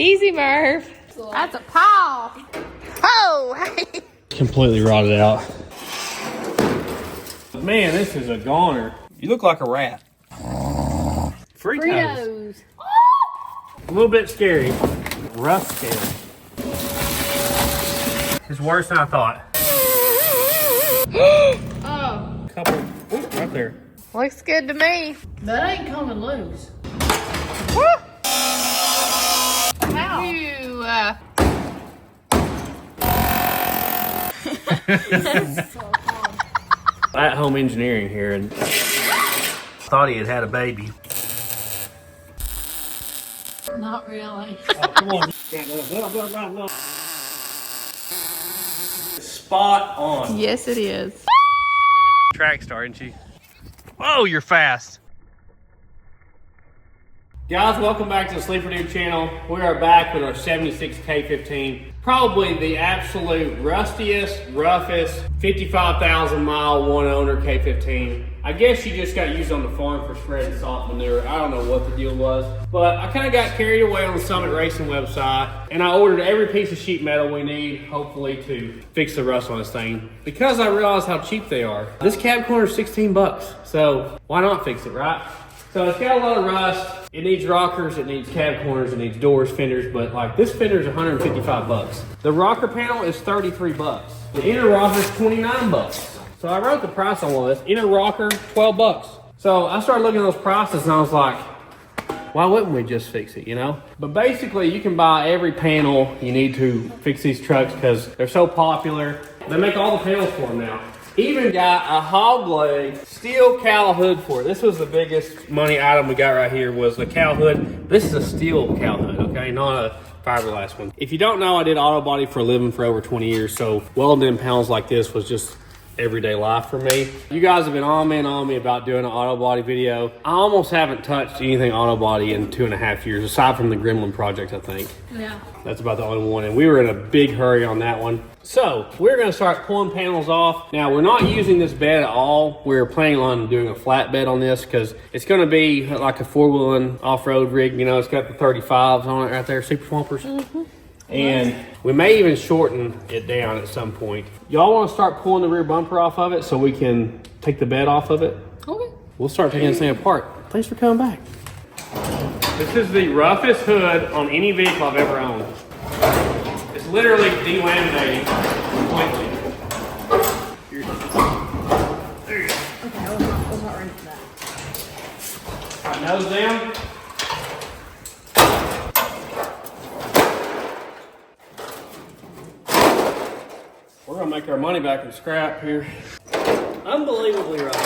Easy, Murph. That's a paw. Oh, hey. Completely rotted out. Man, this is a goner. You look like a rat. Fritos. A little bit scary. Rough scary. It's worse than I thought. Oh. Couple. Ooh, right there. Looks good to me. That ain't coming loose. Woo! Ow. Ew. At home engineering here, and thought he had a baby. Not really. Oh, come on. Spot on. Yes, it is. Track star, isn't she? Whoa, you're fast. Guys, welcome back to the Sleeper Dude channel. We are back with our 76 K15. Probably the absolute rustiest, roughest, 55,000 mile one owner K15. I guess she just got used on the farm for spreading salt manure. I don't know what the deal was, but I kind of got carried away on the Summit Racing website, and I ordered every piece of sheet metal we need, hopefully, to fix the rust on this thing, because I realized how cheap they are. This cab corner is 16 bucks, so why not fix it, right? So it's got a lot of rust. It needs rockers, it needs cab corners, it needs doors, fenders, but like this fender is 155 bucks. The rocker panel is 33 bucks. The inner rocker is 29 bucks. So I wrote the price on all this. Inner rocker, 12 bucks. So I started looking at those prices and I was like, why wouldn't we just fix it, you know? But basically you can buy every panel you need to fix these trucks because they're so popular. They make all the panels for them now. Even got a hog leg steel cowl hood for it. This was the biggest money item we got right here was the cowl hood. This is a steel cowl hood, okay? Not a fiberglass one. If you don't know, I did auto body for a living for over 20 years. So welding in panels like this was just everyday life for me. You guys have been on me about doing an auto body video. I almost haven't touched anything auto body in 2.5 years, aside from the Gremlin project, I think. Yeah. That's about the only one, and we were in a big hurry on that one. So we're gonna start pulling panels off. Now we're not using this bed at all. We're planning on doing a flat bed on this because it's gonna be like a four-wheeling off-road rig. You know, it's got the 35s on it right there, Super Swampers. And we may even shorten it down at some point. Y'all want to start pulling the rear bumper off of it so we can take the bed off of it? Okay. We'll start taking this thing apart. Thanks for coming back. This is the roughest hood on any vehicle I've ever owned. It's literally delaminating completely. There you go. Okay, I was not ready for that. All right, nose down. We're gonna make our money back in scrap here. Unbelievably right.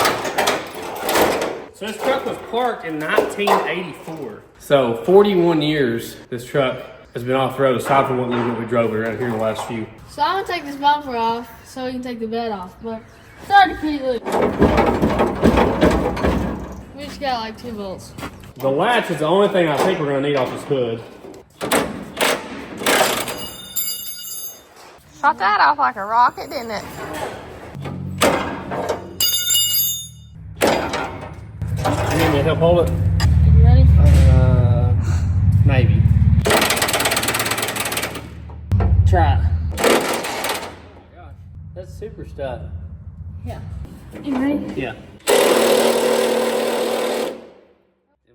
So this truck was parked in 1984. So 41 years this truck has been off the road, aside from what we drove around here in the last few. So I'm gonna take this bumper off so we can take the bed off, but it's already pretty loose. We just got like 2 bolts. The latch is the only thing I think we're gonna need off this hood. Shot that off like a rocket, didn't it? You need me to help hold it? You ready? Maybe. Try it. Oh my gosh, that's super stuff. Yeah. You ready? Yeah. It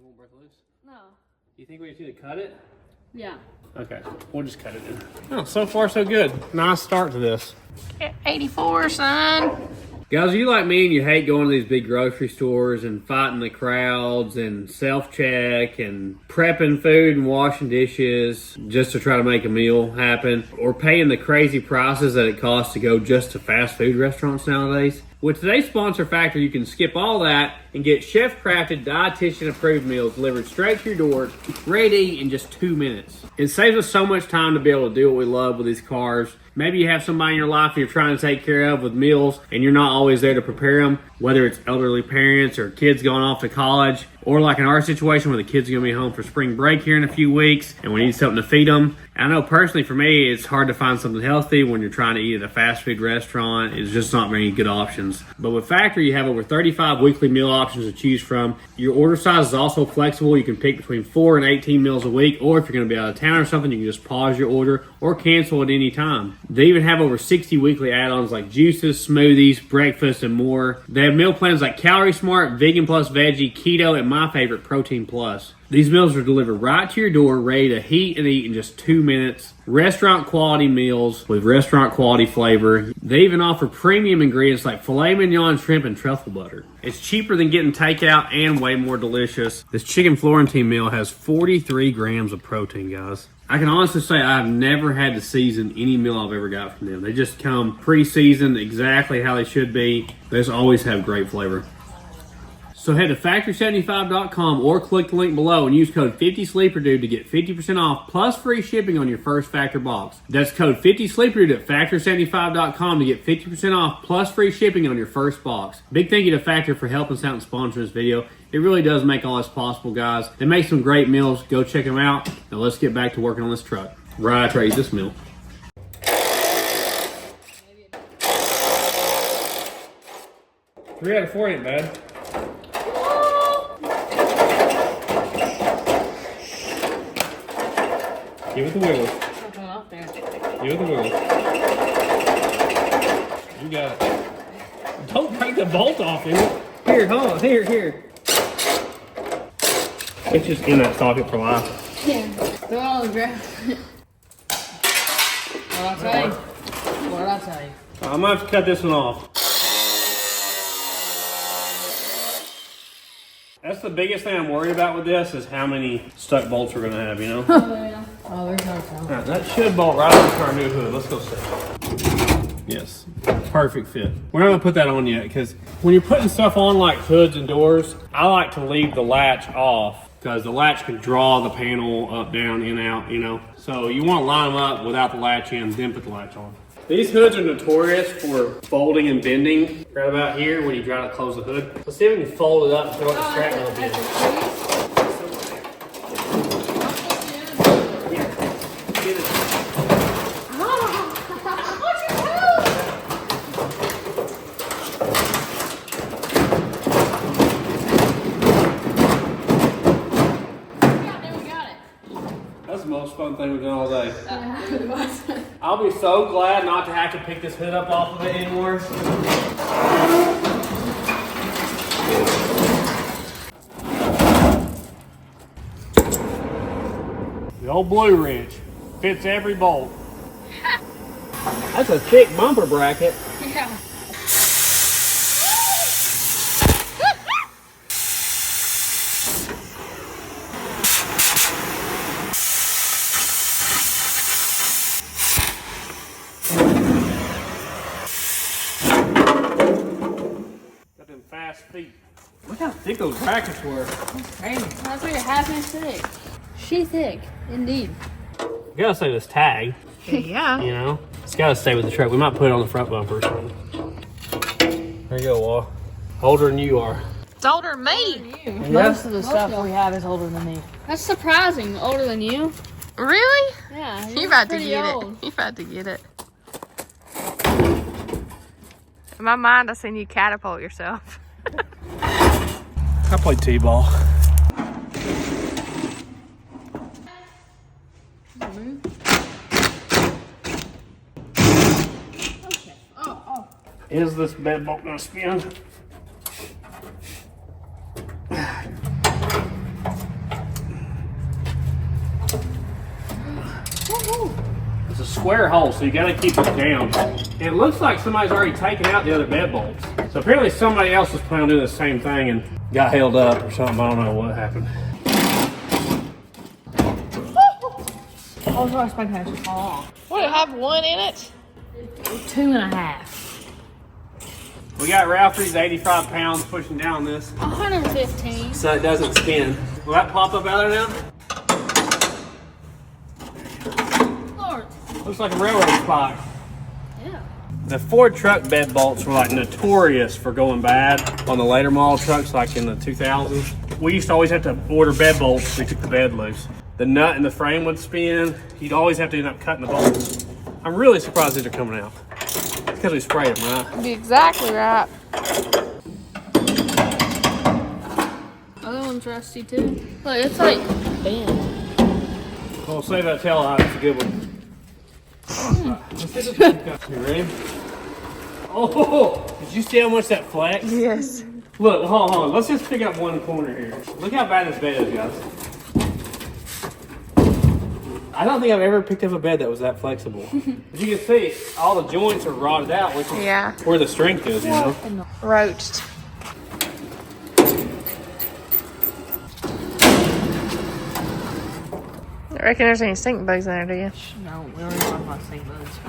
won't break loose? No. You think we just need to cut it? Yeah. Okay, we'll just cut it in. Oh, so far so good. Nice start to this. 84, son. Guys, you like me and you hate going to these big grocery stores and fighting the crowds and self-check and prepping food and washing dishes just to try to make a meal happen, or paying the crazy prices that it costs to go just to fast food restaurants nowadays. With today's sponsor Factor, you can skip all that and get chef-crafted, dietitian-approved meals delivered straight to your door, ready to eat in just 2 minutes. It saves us so much time to be able to do what we love with these cars. Maybe you have somebody in your life you're trying to take care of with meals and you're not always there to prepare them. whether it's elderly parents or kids going off to college, or like in our situation where the kids are going to be home for spring break here in a few weeks and we need something to feed them. I know personally for me, it's hard to find something healthy when you're trying to eat at a fast food restaurant. It's just not very good options. But with Factory, you have over 35 weekly meal options to choose from. Your order size is also flexible. You can pick between 4 and 18 meals a week, or if you're going to be out of town or something, you can just pause your order or cancel at any time. They even have over 60 weekly add-ons like juices, smoothies, breakfast, and more. They have meal plans like Calorie Smart, Vegan Plus Veggie, Keto, and my favorite, Protein Plus. These meals are delivered right to your door, ready to heat and eat in just 2 minutes. Restaurant quality meals with restaurant quality flavor. They even offer premium ingredients like filet mignon, shrimp, and truffle butter. It's cheaper than getting takeout and way more delicious. This chicken Florentine meal has 43 grams of protein, guys. I can honestly say I've never had to season any meal I've ever got from them. They just come pre-seasoned exactly how they should be. They just always have great flavor. So head to factory75.com or click the link below and use code 50SleeperDude to get 50% off plus free shipping on your first Factor box. That's code 50SleeperDude at factory75.com to get 50% off plus free shipping on your first box. Big thank you to Factor for helping us out and sponsoring this video. It really does make all this possible, guys. They make some great meals. Go check them out. Now let's get back to working on this truck. Right after I eat this meal. Three out of 4 ain't bad. Give it the wiggles. Give it the wiggles. You got it. Don't break the bolt off, in it. Here, hold on. Here. It's just in that socket for life. Yeah. Throw it on the ground. What'd I tell you? I'm gonna have to cut this one off. That's the biggest thing I'm worried about with this is how many stuck bolts we're gonna have, you know? Oh, yeah. Oh, there's no telling. Right, that should bolt right into our new hood. Let's go see. Yes, perfect fit. We're not gonna put that on yet because when you're putting stuff on like hoods and doors, I like to leave the latch off because the latch can draw the panel up, down, in, out, you know? So you wanna line them up without the latch in, then put the latch on. These hoods are notorious for folding and bending right about here when you try to close the hood. Let's see if we can fold it up and throw it in the strap a little bit. That's the most fun thing we've done all day. I'll be so glad not to have to pick this hood up off of it anymore. The old Blue Ridge fits every bolt. That's a thick bumper bracket. Yeah. Fast feet. Look how thick those brackets were. That's crazy. That's like a half-inch thick. She thick, indeed. You gotta say this tag. Yeah. You know, it's gotta stay with the truck. We might put it on the front bumper or something. There you go, Wall. Older than you are. It's older than me. Most of the stuff we have is older than me. That's surprising. Older than you? Really? Yeah. You about to pretty get old. it. You about to get it. In my mind, I seen you catapult yourself. I play T-ball. Okay. Oh. Is this bed bolt gonna spin? It's a square hole, so you gotta keep it down. It looks like somebody's already taken out the other bed bolts. So apparently somebody else was planning on doing the same thing and got held up or something. I don't know what happened. I was not expecting that to fall off. What, it have one in it? 2.5. We got Ralphie's 85 pounds pushing down this 115. so it doesn't spin. Will that pop up out of there now? Lord. Looks like a railroad spike. Yeah. The Ford truck bed bolts were like notorious for going bad on the later model trucks, like in the 2000s. We used to always have to order bed bolts. We took the bed loose. The nut and the frame would spin. You'd always have to end up cutting the bolts. I'm really surprised these are coming out. It's because we sprayed them, right? Be exactly right. Other one's rusty too. Look, it's like bent. Well, save that tail out. It's a good one. You ready? Oh, did you see how much that flex? Yes. Look, hold on. Let's just pick up one corner here. Look how bad this bed is, guys. I don't think I've ever picked up a bed that was that flexible. As you can see, all the joints are rotted out, which is where the strength is, you know? Roached. I reckon there's any stink bugs in there, do you? No, we don't talk about stink bugs.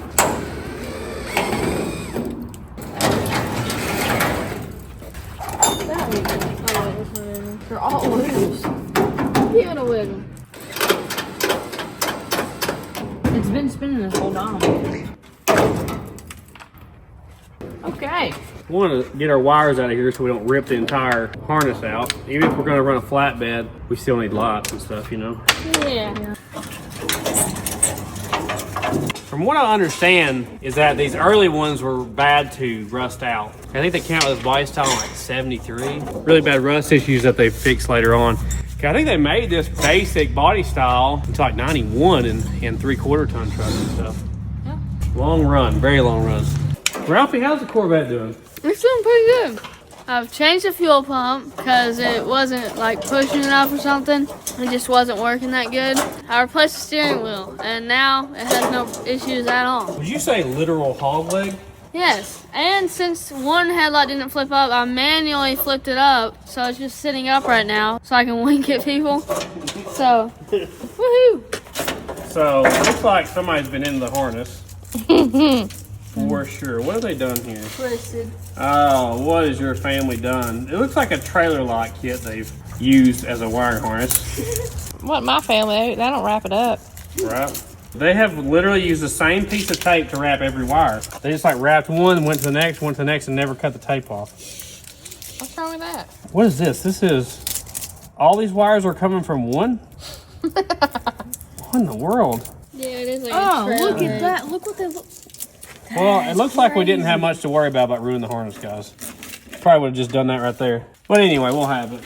They're all loose. Give it a wiggle. It's been spinning this whole time. Okay. We want to get our wires out of here so we don't rip the entire harness out. Even if we're going to run a flatbed, we still need lights and stuff, you know? Yeah. From what I understand is that these early ones were bad to rust out. I think they came out with this body style in like 73. Really bad rust issues that they fixed later on. I think they made this basic body style until like 91 in 3/4 ton trucks and stuff. Yeah. Long run, very long run. Ralphie, how's the Corvette doing? It's doing pretty good. I've changed the fuel pump because it wasn't like pushing enough or something. It just wasn't working that good. I replaced the steering wheel and now it has no issues at all. Would you say literal hog leg? Yes, and since one headlight didn't flip up, I manually flipped it up, so it's just sitting up right now, so I can wink at people. So, woohoo! So, it looks like somebody's been in the harness. For sure. What have they done here? Twisted. Oh, what has your family done? It looks like a trailer lock kit they've used as a wiring harness. What my family, they don't wrap it up. Right. They have literally used the same piece of tape to wrap every wire. They just like wrapped one, went to the next, went to the next, and never cut the tape off. What's wrong with that? What is this? This is, all these wires are coming from one? What in the world? Yeah, it is like Oh, a trailer. look at that. Look what they look. Well, it looks like we didn't have much to worry about ruining the harness, guys. Probably would have just done that right there. But anyway, we'll have it.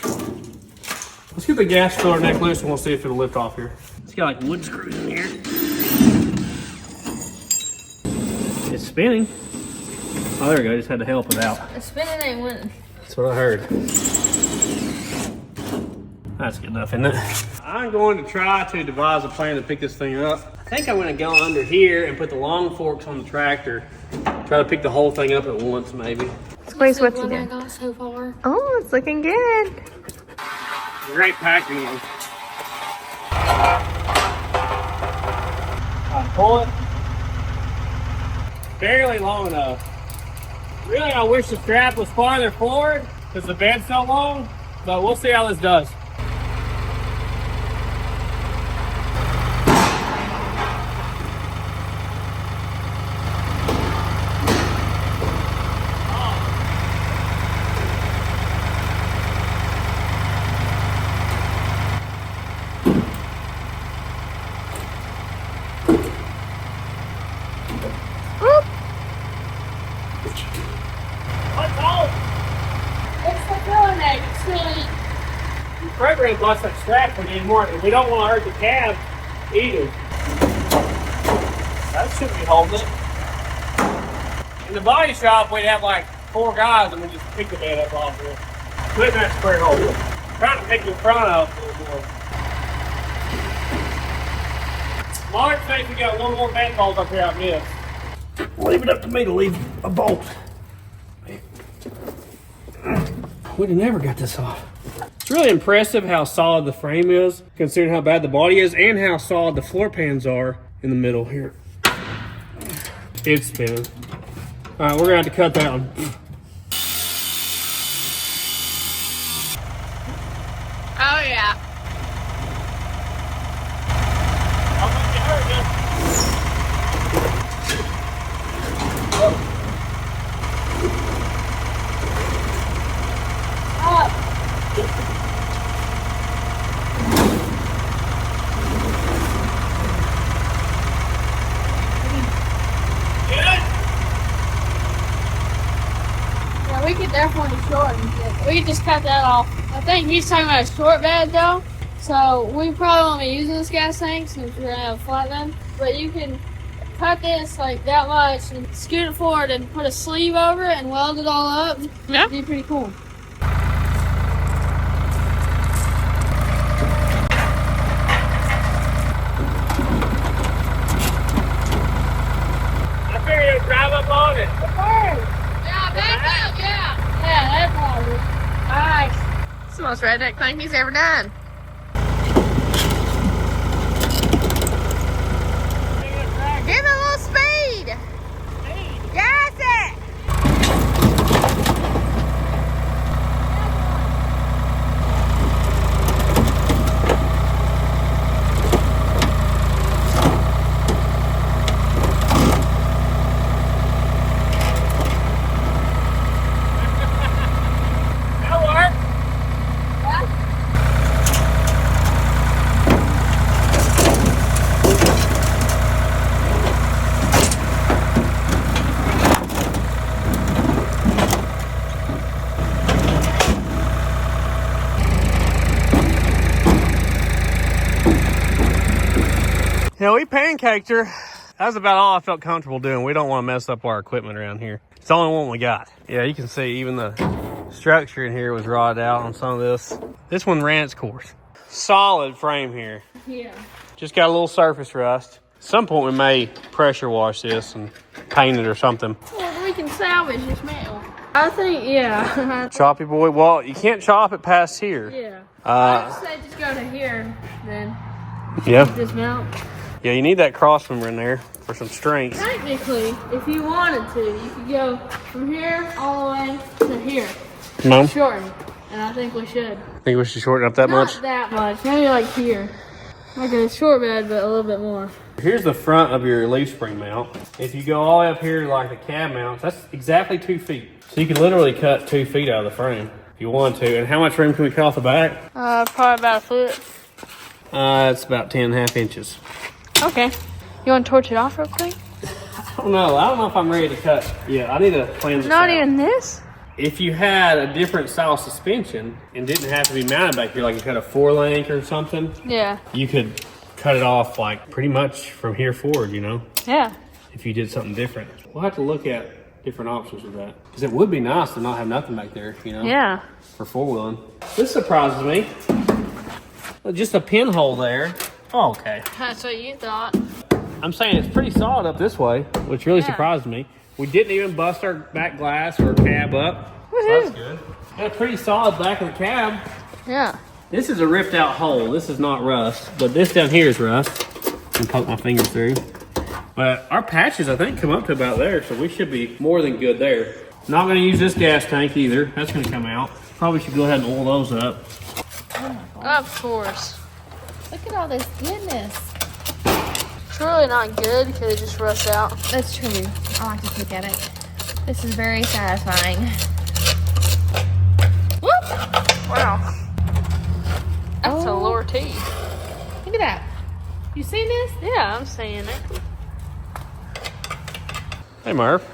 Let's get the gas filler neck loose and we'll see if it'll lift off here. It's got like wood screws in here. It's spinning. Oh, there we go. I just had to help it out. The spinning ain't winning. That's what I heard. That's good enough, isn't it? I'm going to try to devise a plan to pick this thing up. I think I'm going to go under here and put the long forks on the tractor. Try to pick the whole thing up at once, maybe. Squeeze what you I did. got so far. Oh, it's looking good. Great packing one. I pull it. Barely long enough. Really, I wish the strap was farther forward because the bed's so long, but we'll see how this does. Program bust that strap we need more. We don't want to hurt the cab either. That should be holding it. In the body shop, we'd have like 4 guys and we just pick the bed up off here. Put that square hole. Trying to pick the front up a little more. Mark thinks we got one more bed bolt up here I missed. Leave it up to me to leave a bolt. We'd have never got this off. It's really impressive how solid the frame is, considering how bad the body is, and how solid the floor pans are in the middle here. It's spinning. All right, we're gonna have to cut that one. Oh, yeah. I'll make you hurt, shortened. We could just cut that off. I think he's talking about a short bed though. So we probably won't be using this gas tank since we're gonna have a flat bed. But you can cut this like that much and scoot it forward and put a sleeve over it and weld it all up. Yeah. It'd be pretty cool. I figured you'd drive up on it. Yeah, back up, yeah. Yeah, that's probably. Nice. It's the most redneck thing he's ever done. Give it a little speed. Gas it. That'll work. Yeah, we pancaked her. That's about all I felt comfortable doing. We don't want to mess up our equipment around here. It's the only one we got. Yeah, you can see even the structure in here was rotted out on some of this. This one ran its course. Solid frame here. Yeah. Just got a little surface rust. At some point we may pressure wash this and paint it or something. Well, we can salvage this metal. I think, yeah. Choppy boy. Well, you can't chop it past here. Yeah. I'd say just go to here then. Yeah. Dismount. Yeah, you need that cross member in there for some strength. Technically, if you wanted to, you could go from here all the way to here. Mom, Shorten. And I think we should. think we should shorten up that much? Not that much. Maybe like here. Like a short bed, but a little bit more. Here's the front of your leaf spring mount. If you go all the way up here to like the cab mounts, that's exactly 2 feet. So you can literally cut 2 feet out of the frame if you want to. And how much room can we cut off the back? Probably about a foot. It's about 10.5 inches. Okay. You want to torch it off real quick? I don't know if I'm ready to cut. Yeah, I need to plan this Not out. even this? If you had a different style suspension and didn't have to be mounted back here, like you cut a 4-link or something, Yeah. you could cut it off like pretty much from here forward, you know, Yeah. if you did something different. We'll have to look at different options with that. Because it would be nice to not have nothing back there, you know, Yeah. for 4-wheeling. This surprises me. Just a pinhole there. Oh, okay. That's what you thought. I'm saying it's pretty solid up this way, which really Yeah. surprised me. We didn't even bust our back glass or cab up. So that's good. Got a pretty solid back of the cab. Yeah. This is a ripped out hole. This is not rust, but this down here is rust. I can poke my finger through. But our patches, I think, come up to about there, so we should be more than good there. Not going to use this gas tank either. That's going to come out. Probably should go ahead and oil those up. Of course. Look at all this goodness. It's really not good because it just rusts out. That's true. I like to look at it. This is very satisfying. Whoop! Wow. That's a Oh. lower T. Look at that. You seen this? Yeah, I'm seeing it. Hey, Murph.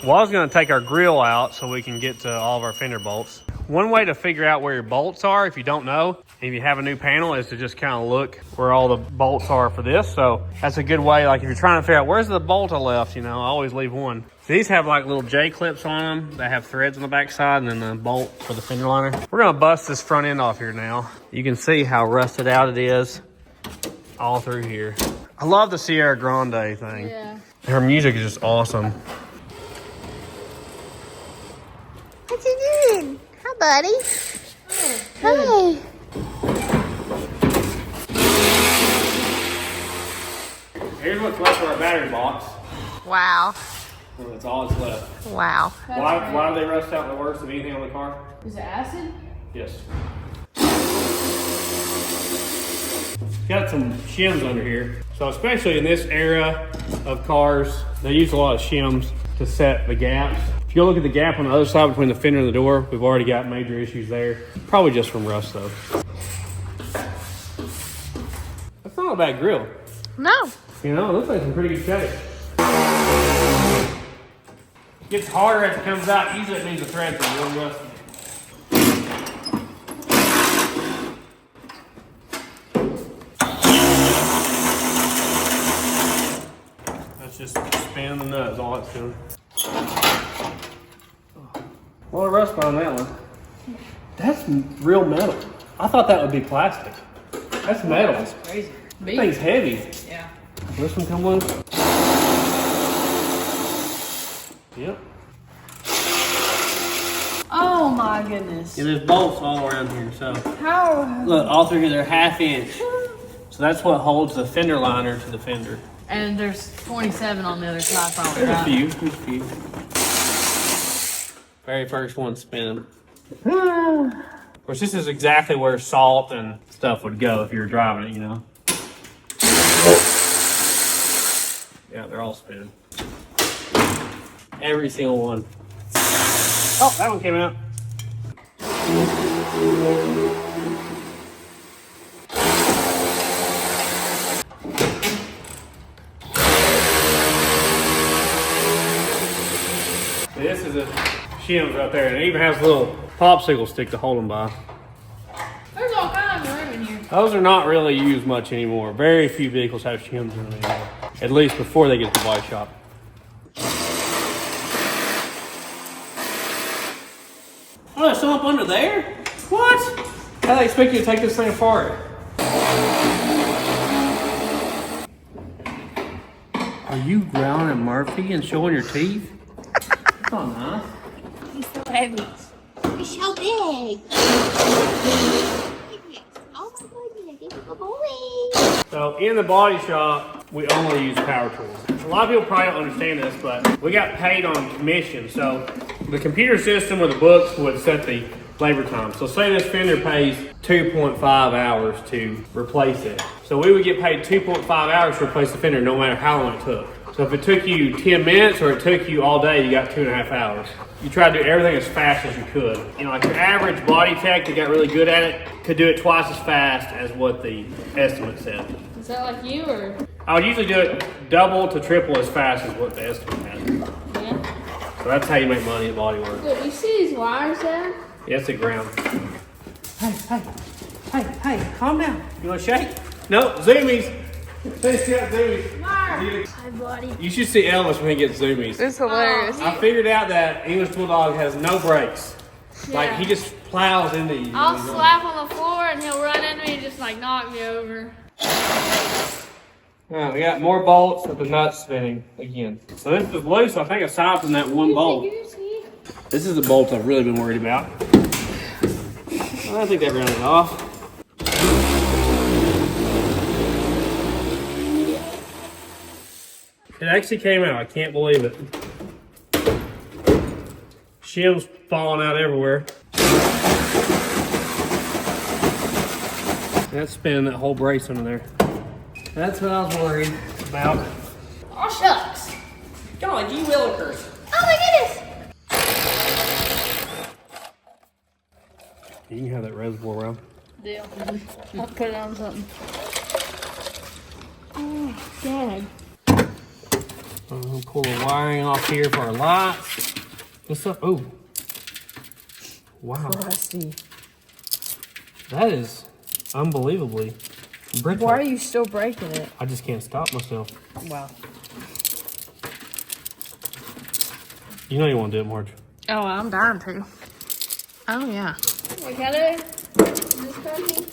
Well, I was going to take our grill out so we can get to all of our fender bolts. One way to figure out where your bolts are, if you don't know, if you have a new panel, is to just kind of look where all the bolts are for this. So that's a good way. Like if you're trying to figure out where's the bolt I left, you know, I always leave one. So these have like little J clips on them that have threads on the back side and then the bolt for the fender liner. We're going to bust this front end off here now. You can see how rusted out it is all through here. I love the Sierra Grande thing. Yeah. Her music is just awesome. What you doing? Hi, buddy. Hi. Here's what's left of our battery box. Wow. Well, that's all that's left. Wow. Why do they rust out the worst of anything on the car? Is it acid? Yes. Got some shims under here. So especially in this era of cars, they use a lot of shims to set the gaps. If you look at the gap on the other side between the fender and the door, we've already got major issues there. Probably just from rust though. That's not a bad grill. No. You know, it looks like it's in pretty good shape. Gets harder as it comes out. Usually it means the threads are real rusty. That's just spinning the nut is all it's doing. A lot of rust on that one. That's real metal. I thought that would be plastic. That's metal. That's crazy. That thing's heavy. Yeah. This one come loose? Yep. Oh my goodness. Yeah, there's bolts all around here, so. How? Look, all through here, they're 1/2 inch. So that's what holds the fender liner to the fender. And there's 27 on the other side probably, There's a right? few, there's a few. Very first one spinning. Of course, this is exactly where salt and stuff would go if you were driving it, you know. Yeah, they're all spinning. Every single one. Oh, that one came out. This is a shims right there, and it even has a little popsicle stick to hold them by. There's all kinds of room in here. Those are not really used much anymore. Very few vehicles have shims in them anymore. At least before they get to the body shop. Oh, there's some up under there? What? How do they expect you to take this thing apart? Are you growling at Murphy and showing your teeth? That's not nice. He's so heavy. He's so big. Oh my goodness, he's a good boy. So in the body shop, we only use power tools. A lot of people probably don't understand this, but we got paid on commission. So the computer system or the books would set the labor time. So say this fender pays 2.5 hours to replace it. So we would get paid 2.5 hours to replace the fender no matter how long it took. So if it took you 10 minutes or it took you all day, you got 2.5 hours. You try to do everything as fast as you could. You know, like your average body tech that got really good at it could do it twice as fast as what the estimate said. Is that like you or? I would usually do it double to triple as fast as what the estimate had. Yeah. So that's how you make money at bodywork. Look, you see these wires there? Yeah, it's a ground. Hey, calm down. You want to shake? No, zoomies. Let's get zoomies. Hi, buddy. You should see Elvis when he gets zoomies. It's hilarious. I figured out that English Bulldog has no brakes. Like, he just plows into you. I'll slap on the floor and he'll run into me and just like knock me over. Alright, we got more bolts with the nuts spinning again. So this is loose, I think, aside from that one bolt. This is the bolt I've really been worried about. I think that rounded off. It actually came out. I can't believe it. Shims falling out everywhere. That's spinning that whole brace under there. That's what I was worried about. Oh, shucks. Golly, gee willikers. Oh my goodness. You can have that reservoir around. Deal. I'll put it on something. Oh, God. Pull the wiring off here for our lights. What's up? Oh. Wow. Rusty. That is unbelievably brittle. Why are you still breaking it? I just can't stop myself. Wow. You know you want to do it, Marge. Oh, I'm dying to. Oh, yeah. Wait, got it? Is this cutting?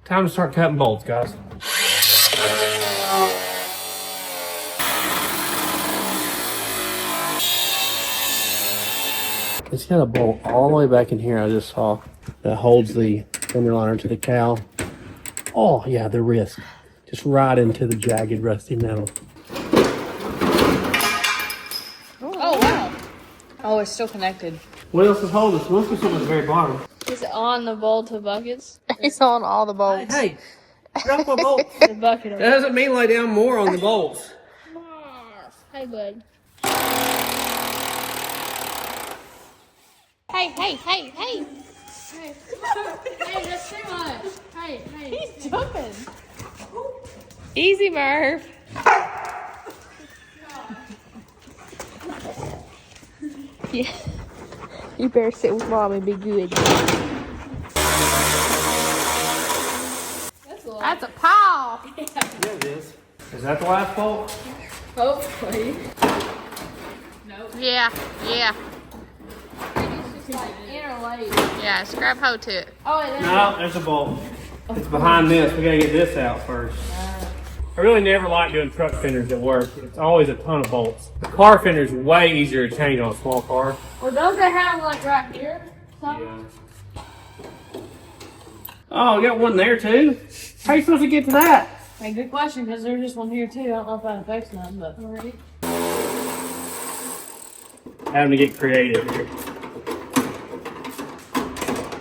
Time to start cutting bolts, guys. It's got a bolt all the way back in here I just saw that holds the fender liner to the cowl. Oh, yeah, the wrist. Just right into the jagged, rusty metal. Oh, wow. Oh, it's still connected. What else is holding this? Must be something at the very bottom. Is it on the bolt of buckets? He's on all the bolts. Hey, drop my bolts. The bucket of That doesn't mean lay down more on the bolts. Hey, bud. Hey. Hey, that's too much. Hey. He's jumping. Easy, Murph. Yeah. You better sit with mom and be good. That's a paw. Yeah, it is. Is that the last bolt? Hopefully. Yeah, yeah. It's just like interlaced. Yeah, scrap hoe to it. Oh, wait, No, there's a bolt. It's behind this. We gotta get this out first. I really never like doing truck fenders at work. It's always a ton of bolts. The car fender is way easier to change on a small car. Well, don't they have like right here? Yeah. Oh, we got one there too? How are you supposed to get to that? Hey, good question, because there's just one here too. I don't know if that affects none, but alright. Having to get creative here.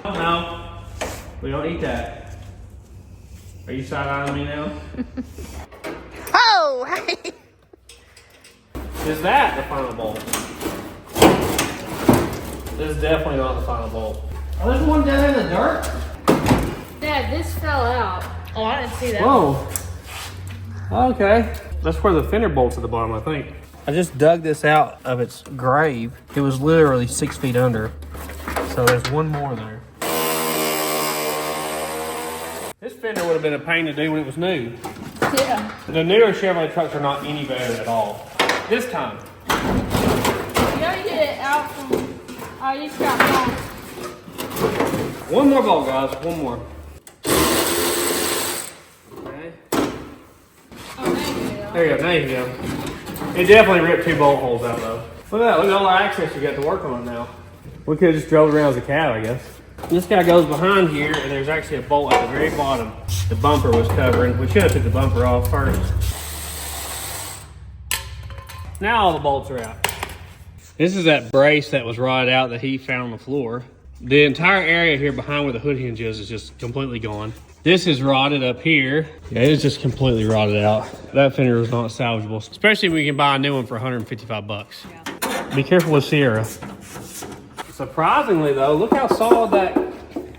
Oh no, we don't eat that. Are you side-eyeing me now? Oh, hey. Is that the final bolt? This is definitely not the final bolt. Oh, there's one down in the dirt? Dad, this fell out. Oh, I didn't see that. Whoa. Okay. That's where the fender bolt's at the bottom, I think. I just dug this out of its grave. It was literally 6 feet under. So there's one more there. This fender would have been a pain to do when it was new. Yeah. The newer Chevrolet trucks are not any better at all. This time. You gotta get it out from. Oh, you just got bolts. One more bolt, guys. One more. Okay. Oh, there you go. There you go. There you go. It definitely ripped 2 bolt holes out, though. Look at that. Look at all the access you got to work on now. We could have just drove around as a cab, I guess. This guy goes behind here, and there's actually a bolt at the very bottom. The bumper was covering. We should have took the bumper off first. Now all the bolts are out. This is that brace that was rotted out that he found on the floor. The entire area here behind where the hood hinge is just completely gone. This is rotted up here. Yeah, it's just completely rotted out. That fender is not salvageable, especially when you can buy a new one for 155 bucks. Yeah. Be careful with Sierra. Surprisingly though, look how solid that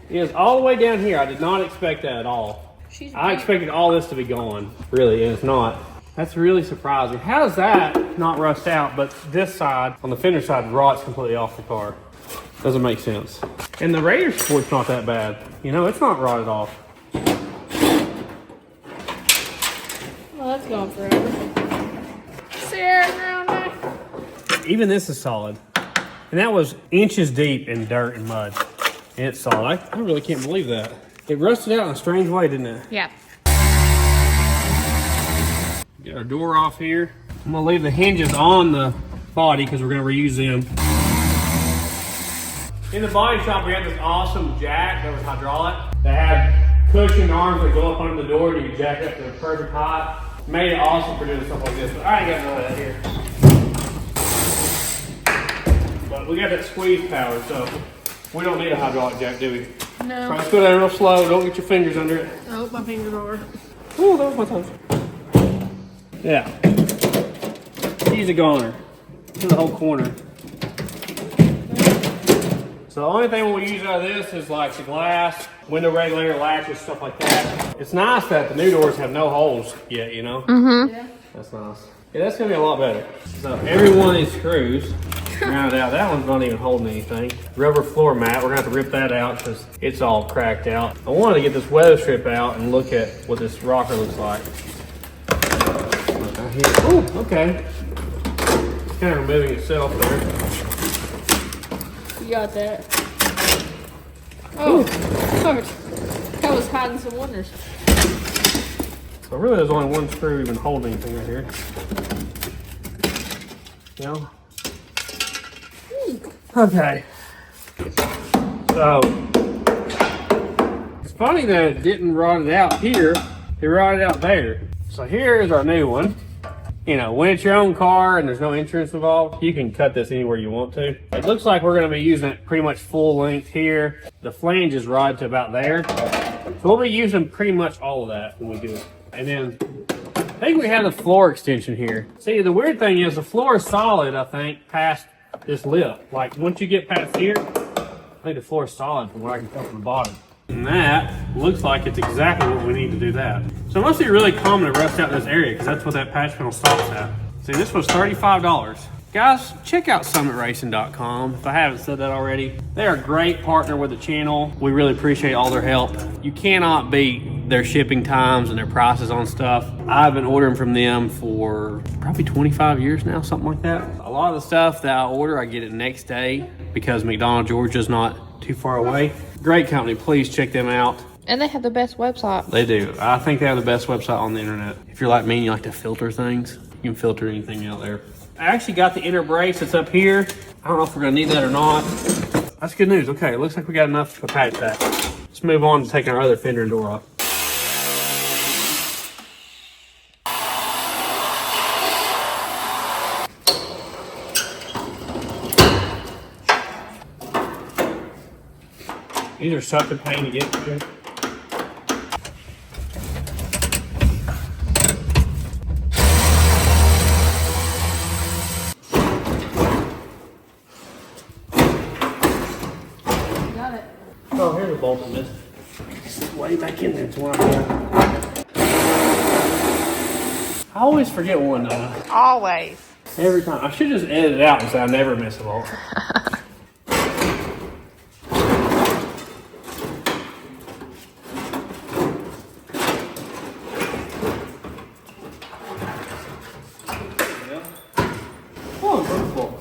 is all the way down here. I did not expect that at all. I expected all this to be gone, really, and it's not. That's really surprising. How does that not rust out, but this side, on the fender side, rots completely off the car? Doesn't make sense. And the radiator support's not that bad. You know, it's not rotted off. Well, that's going forever. Sarah's around there. Even this is solid. And that was inches deep in dirt and mud. And it's solid. I really can't believe that. It rusted out in a strange way, didn't it? Yeah. Get our door off here. I'm gonna leave the hinges on the body because we're gonna reuse them. In the body shop, we had this awesome jack that was hydraulic that had cushioned arms that go up under the door and you can jack up to the perfect height. Made it awesome for doing stuff like this, but I ain't got none of that here. But we got that squeeze power, so we don't need a hydraulic jack, do we? No. Try to go down real slow. Don't get your fingers under it. I hope my fingers are. Oh, that was my toes. Yeah. Easy goner to the whole corner. So the only thing we'll use out of this is like the glass, window regulator, latches, stuff like that. It's nice that the new doors have no holes yet, you know? Mm-hmm. Yeah. That's nice. Yeah, that's gonna be a lot better. So every one of these screws, rounded out. That one's not even holding anything. Rubber floor mat, we're gonna have to rip that out because it's all cracked out. I wanted to get this weather strip out and look at what this rocker looks like. Oh, okay. It's kind of removing itself there. You got that. Oh, Lord. That was hiding some wonders. So really there's only one screw even holding anything right here. No? Okay. So, it's funny that it didn't rot it out here. It rotted out there. So here is our new one. You know, when it's your own car and there's no insurance involved, you can cut this anywhere you want to. It looks like we're gonna be using it pretty much full length here. The flange is rod to about there. So we'll be using pretty much all of that when we do it. And then, I think we have the floor extension here. See, the weird thing is the floor is solid, I think, past this lip. Like, once you get past here, I think the floor is solid from what I can tell from the bottom. And that looks like it's exactly what we need to do that. So it must be really common to rust out this area because that's what that patch panel stops at. See, this was $35. Guys, check out summitracing.com if I haven't said that already. They are a great partner with the channel. We really appreciate all their help. You cannot beat their shipping times and their prices on stuff. I've been ordering from them for probably 25 years now, something like that. A lot of the stuff that I order, I get it next day because McDonough, Georgia's not too far away. Great company, please check them out. And they have the best website. They do. I think they have the best website on the internet. If you're like me and you like to filter things, you can filter anything out there. I actually got the inner brace that's up here. I don't know if we're gonna need that or not. That's good news. Okay, it looks like we got enough to attach that. Let's move on to taking our other fender and door off. These are such a pain to get through. Oh, here's a bolt in this. It's way back in there. It's one I always forget one. Always. Every time. I should just edit it out so I never miss a bolt. Oh, beautiful.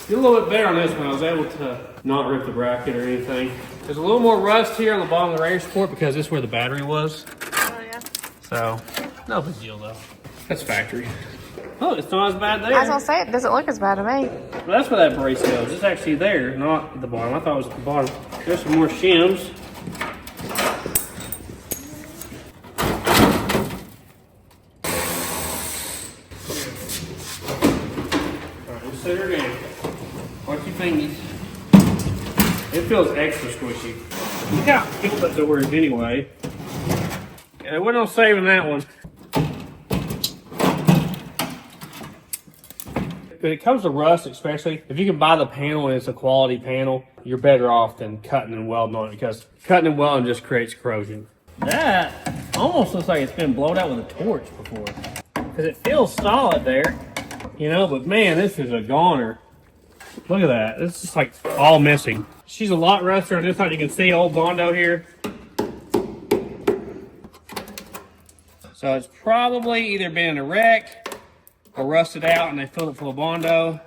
Did a little bit better on this one. I was able to not rip the bracket or anything. There's a little more rust here on the bottom of the radiator support because this is where the battery was. Oh, yeah. So, no big deal though. That's factory. Oh, it's not as bad there. I was gonna say, it doesn't look as bad to me. Well, that's where that brace goes. It's actually there, not at the bottom. I thought it was at the bottom. There's some more shims. Alright, we'll set her down. What you think? It feels extra squishy. Look how cute that door is anyway. Yeah, we're not saving that one. When it comes to rust, especially, if you can buy the panel and it's a quality panel, you're better off than cutting and welding on it because cutting and welding just creates corrosion. That almost looks like it's been blown out with a torch before because it feels solid there, you know, but man, this is a goner. Look at that. It's just like all missing. She's a lot rustier on this side. You can see old Bondo here. So it's probably either been in a wreck or rusted out and they filled it full of Bondo.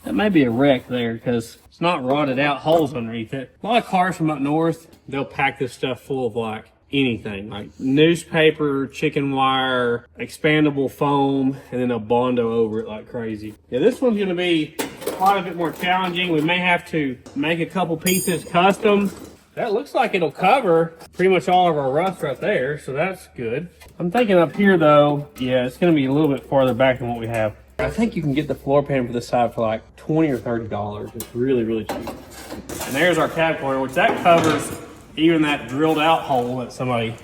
That may be a wreck there because it's not rotted out, holes underneath it. A lot of cars from up north, they'll pack this stuff full of like anything, like newspaper, chicken wire, expandable foam, and then they'll Bondo over it like crazy. Yeah, this one's gonna be quite a bit more challenging. We may have to make a couple pieces custom. That looks like it'll cover pretty much all of our rust right there, so that's good. I'm thinking up here though, yeah, it's gonna be a little bit farther back than what we have. I think you can get the floor pan for this side for like $20 or $30. It's really, really cheap. And there's our cab corner, which that covers even that drilled out hole that somebody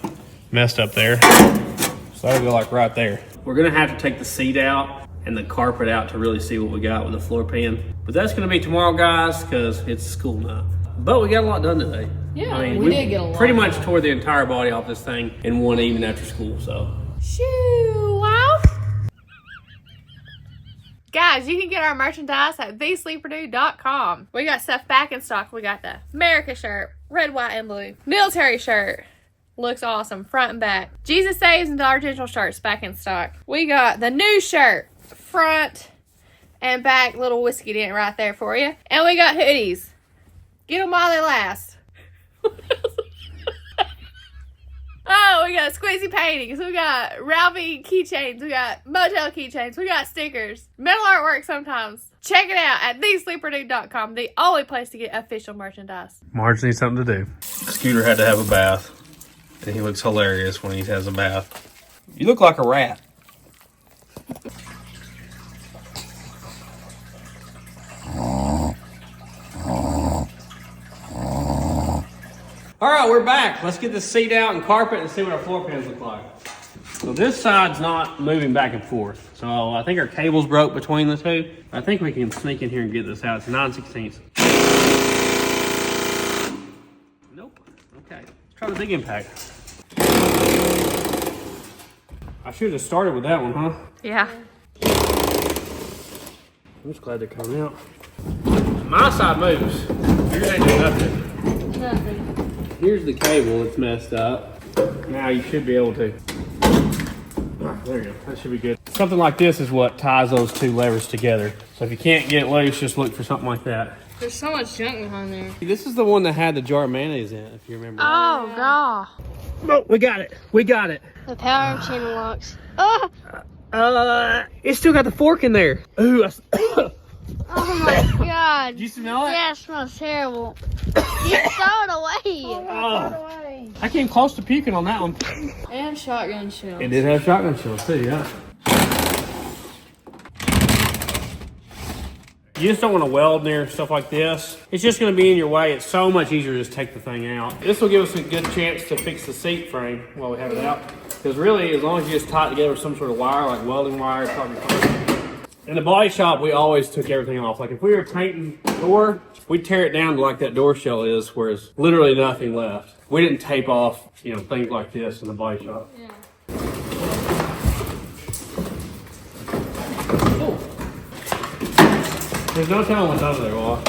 messed up there. So that'll go like right there. We're gonna have to take the seat out and the carpet out to really see what we got with the floor pan. But that's gonna be tomorrow, guys, because it's school now. But we got a lot done today. Yeah, I mean, we did get a lot. Pretty much tore the entire body off this thing in one evening after school, so. Shoo, wow. Guys, you can get our merchandise at thesleeperdue.com. We got stuff back in stock. We got the America shirt, red, white, and blue. Military shirt. Looks awesome, front and back. Jesus Saves and Dollar General shirts back in stock. We got the new shirt, front and back, little whiskey dent right there for you. And we got hoodies. Get them while they last. Oh, we got squeezy paintings. We got Ralphie keychains. We got motel keychains. We got stickers. Metal artwork sometimes. Check it out at thesleeperdue.com, the only place to get official merchandise. Marge needs something to do. Scooter had to have a bath, and he looks hilarious when he has a bath. You look like a rat. All right, we're back. Let's get this seat out and carpet and see what our floor pans look like. So this side's not moving back and forth. So I think our cable's broke between the two. I think we can sneak in here and get this out. It's 9/16. Nope. Okay. Let's try the big impact. I should have started with that one, huh? Yeah. I'm just glad they're coming out. My side moves. Yours ain't doing nothing. Nothing. Here's the cable that's messed up. Now you should be able to. There you go. That should be good. Something like this is what ties those two levers together. So if you can't get it loose, just look for something like that. There's so much junk behind there. This is the one that had the jar of mayonnaise in it, if you remember. Oh, God. Oh, we got it. We got it. The power channel locks. Oh! It's still got the fork in there. Ooh, Oh my God. Did you smell it? Yeah, it smells terrible. You throw it away. Oh, I came close to puking on that one. And shotgun shells. It did have shotgun shells too, yeah. You just don't want to weld near stuff like this. It's just going to be in your way. It's so much easier to just take the thing out. This will give us a good chance to fix the seat frame while we have it out. Because really, as long as you just tie it together with some sort of wire, like welding wire, it's probably fine. In the body shop, we always took everything off. Like if we were painting the door, we'd tear it down to like that door shell is, where there's literally nothing left. We didn't tape off, you know, things like this in the body shop. Yeah. Oh. There's no telling what's under there, Walt.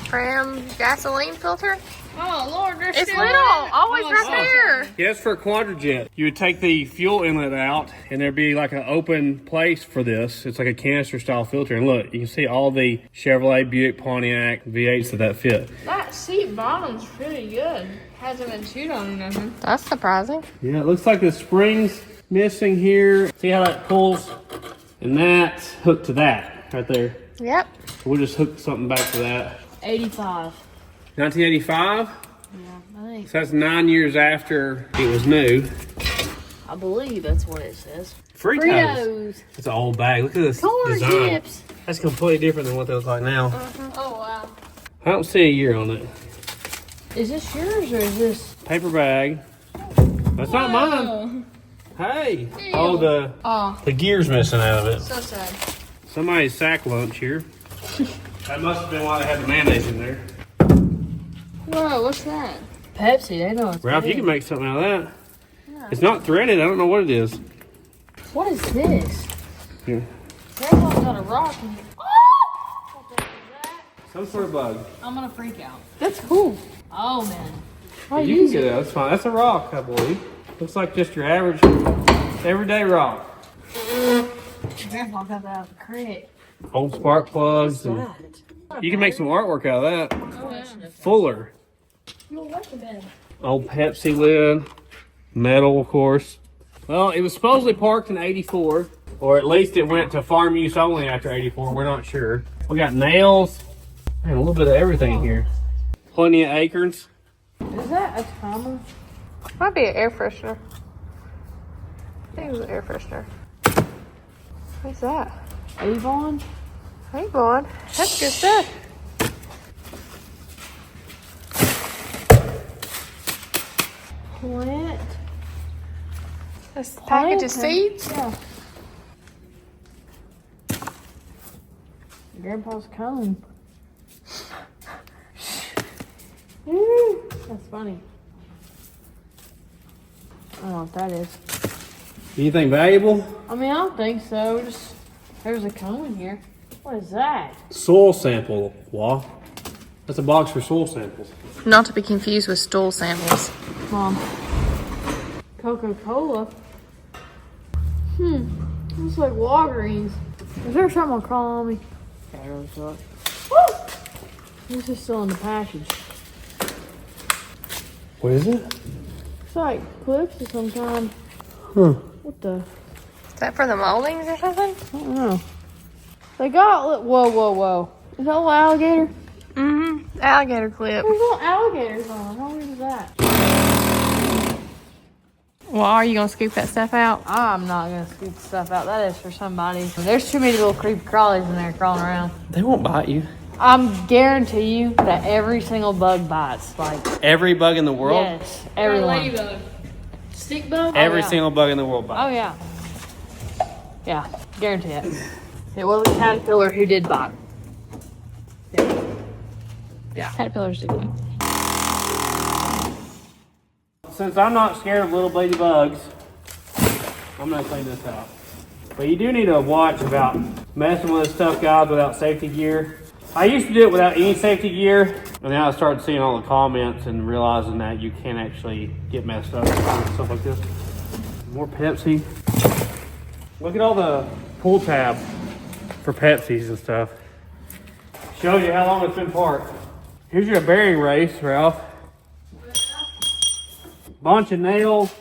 From gasoline filter. Oh, Lord, there's It's still little. in it. Always Oh, right so there. Yeah, it's for a quadrajet. You would take the fuel inlet out, and there'd be like an open place for this. It's like a canister style filter. And look, you can see all the Chevrolet, Buick, Pontiac V8s that fit. That seat bottom's pretty good. Hasn't been chewed on or nothing. That's surprising. Yeah, it looks like the spring's missing here. See how that pulls? And that's hooked to that right there. Yep. So we'll just hook something back to that. 85. 1985? Yeah, I think. So that's 9 years after it was new. I believe that's what it says. Fritos. Fritos. It's an old bag. Look at this Corn design. chips. That's completely different than what they look like now. Oh, wow. I don't see a year on it. Is this yours or is this? Paper bag. That's not mine. Hey. Oh, the gear's missing out of it. So sad. Somebody's sack lunch here. That must have been why they had the mayonnaise in there. Whoa, what's that? Pepsi, they know it's Ralph, big. you can make something out of that. Yeah. It's not threaded. I don't know what it is. What is this? Here. Grandpa's got a rock in here. Oh! What the heck is that? Some sort of bug. I'm gonna freak out. That's cool. Oh, man. You can get it. That's fine. That's a rock, I believe. Looks like just your average, everyday rock. Grandpa got that out of the crate. Old spark plugs. And you can make some artwork out of that. Oh, yeah. Fuller. You'll like the bed. Old Pepsi lid. Metal, of course. Well, it was supposedly parked in 84, or at least it went to farm use only after 84. We're not sure. We got nails. Man, a little bit of everything here. Plenty of acorns. Is that a timer? Might be an air freshener. I think it was an air freshener. What's that? Avon? Hey, Vaughn. That's good stuff. Plant? This package of seeds. Yeah. Grandpa's coming. That's funny. I don't know what that is. Anything valuable? I mean, I don't think so. Just there's a cone in here. What is that? Soil sample, Wah. That's a box for soil samples. Not to be confused with stool samples. Mom. Coca-Cola. Looks like Walgreens. Is there something crawling on me? Yeah, I really thought. This is still in the package. What is it? It's like clips of some kind. Huh. What the? Is that for the moldings or something? I don't know. They got, whoa, whoa, whoa. Is that a little alligator? Mm-hmm. Alligator clip. There's little alligators on. How weird is that? Well, are you going to scoop that stuff out? I'm not going to scoop the stuff out. That is for somebody. There's too many little creepy crawlies in there crawling around. They won't bite you. I'm guarantee you that every single bug bites. Like, Every bug in the world? yes, everyone. Stick bug? Every yeah. single bug in the world bites. Oh, yeah. Yeah, guarantee it. It was a caterpillar who did bite. Yeah. Caterpillars do bite. since I'm not scared of little baby bugs, I'm gonna clean this out. But you do need to watch about messing with this stuff, guys, without safety gear. I used to do it without any safety gear, and now I started seeing all the comments and realizing that you can actually get messed up with stuff like this. More Pepsi. Look at all the pull tab for Pepsis and stuff. Shows you how long it's been parked. Here's your bearing race, Ralph. Bunch of nails,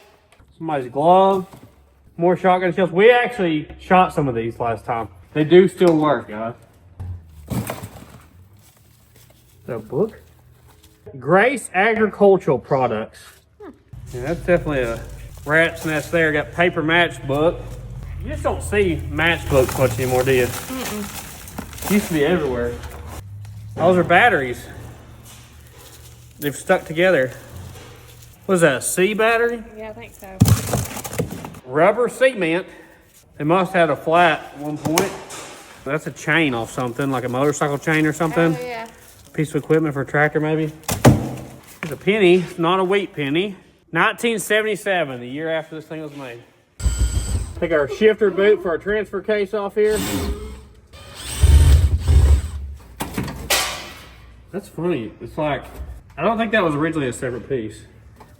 somebody's glove, more shotgun shells. We actually shot some of these last time. They do still work, guys. Is that a book? Grace Agricultural Products. Yeah, that's definitely a rat's nest there. Got paper matchbook. You just don't see matchbooks much anymore, do you? Used to be everywhere. Those are batteries. They've stuck together. What is that, a C battery? Yeah, I think so. Rubber cement. They must have had a flat at one point. That's a chain off something, like a motorcycle chain or something. Oh, yeah. Piece of equipment for a tractor, maybe. It's a penny. It's not a wheat penny. 1977, the year after this thing was made. Take our shifter boot for our transfer case off here. That's funny. It's like, I don't think that was originally a separate piece.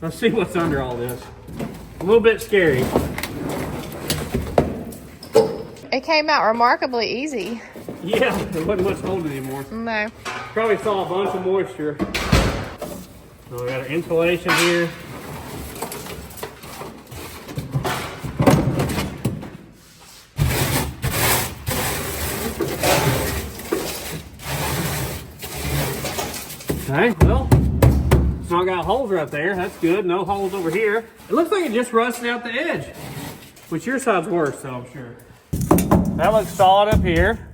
Let's see what's under all this. A little bit scary. It came out remarkably easy. Yeah, there wasn't much holding anymore. No. Probably saw a bunch of moisture. So we got our insulation here. Okay, well, it's not got holes right there. That's good. No holes over here. It looks like it just rusted out the edge, which your side's worse, though, I'm sure. That looks solid up here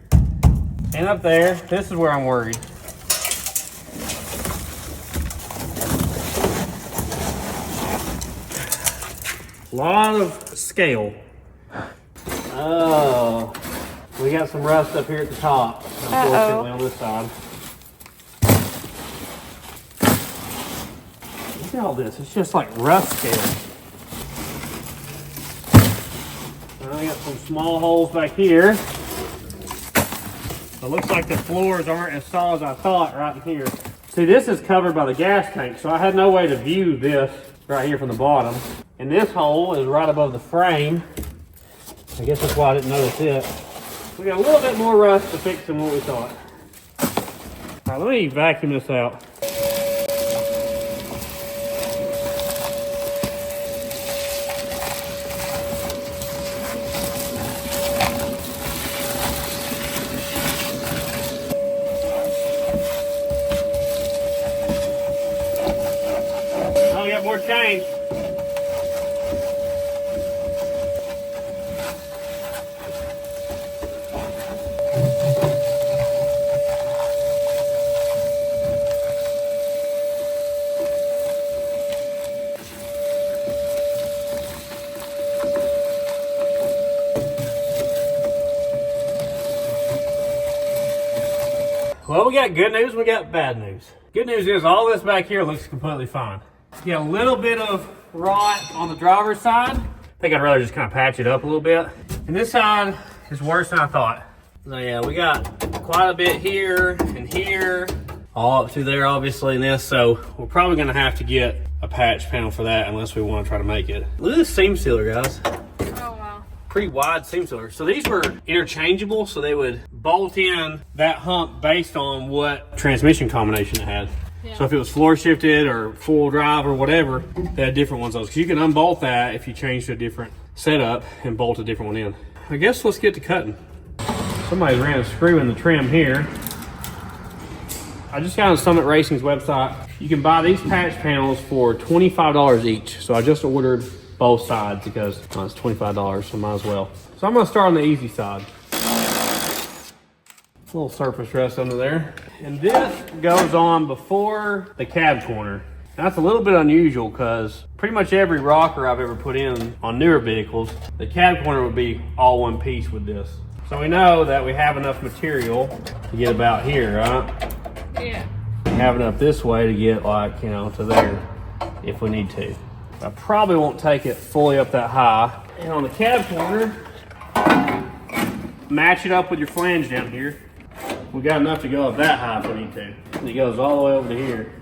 and up there. This is where I'm worried. A lot of scale. Oh, we got some rust up here at the top, unfortunately, on this side. Look at all this. It's just like rust scale. I got some small holes back here. It looks like the floors aren't as solid as I thought right in here. See, this is covered by the gas tank, so I had no way to view this right here from the bottom. And this hole is right above the frame. I guess that's why I didn't notice it. We got a little bit more rust to fix than what we thought. All right, let me vacuum this out. Oh, we got more chains. Well, we got good news, we got bad news. Good news is all this back here looks completely fine. You got a little bit of rot on the driver's side. I think I'd rather just kind of patch it up a little bit. And this side is worse than I thought. So yeah, we got quite a bit here and here, all up to there obviously in this, so we're probably gonna have to get a patch panel for that unless we want to try to make it. Look at this seam sealer, guys. Oh, wow. Pretty wide seam sealer. So these were interchangeable, so they would bolt in that hump based on what transmission combination it had. Yeah. So if it was floor shifted or full drive or whatever, they had different ones. Because you can unbolt that if you change to a different setup and bolt a different one in. I guess let's get to cutting. Somebody ran a screw in the trim here. I just got on Summit Racing's website. You can buy these patch panels for $25 each. So I just ordered both sides because it's $25, so might as well. So I'm gonna start on the easy side. A little surface rust under there. And this goes on before the cab corner. That's a little bit unusual because pretty much every rocker I've ever put in on newer vehicles, the cab corner would be all one piece with this. So we know that we have enough material to get about here, right? Yeah. We have enough this way to get like, you know, to there if we need to. I probably won't take it fully up that high. And on the cab corner, match it up with your flange down here. We got enough to go up that high if we need to. And it goes all the way over to here.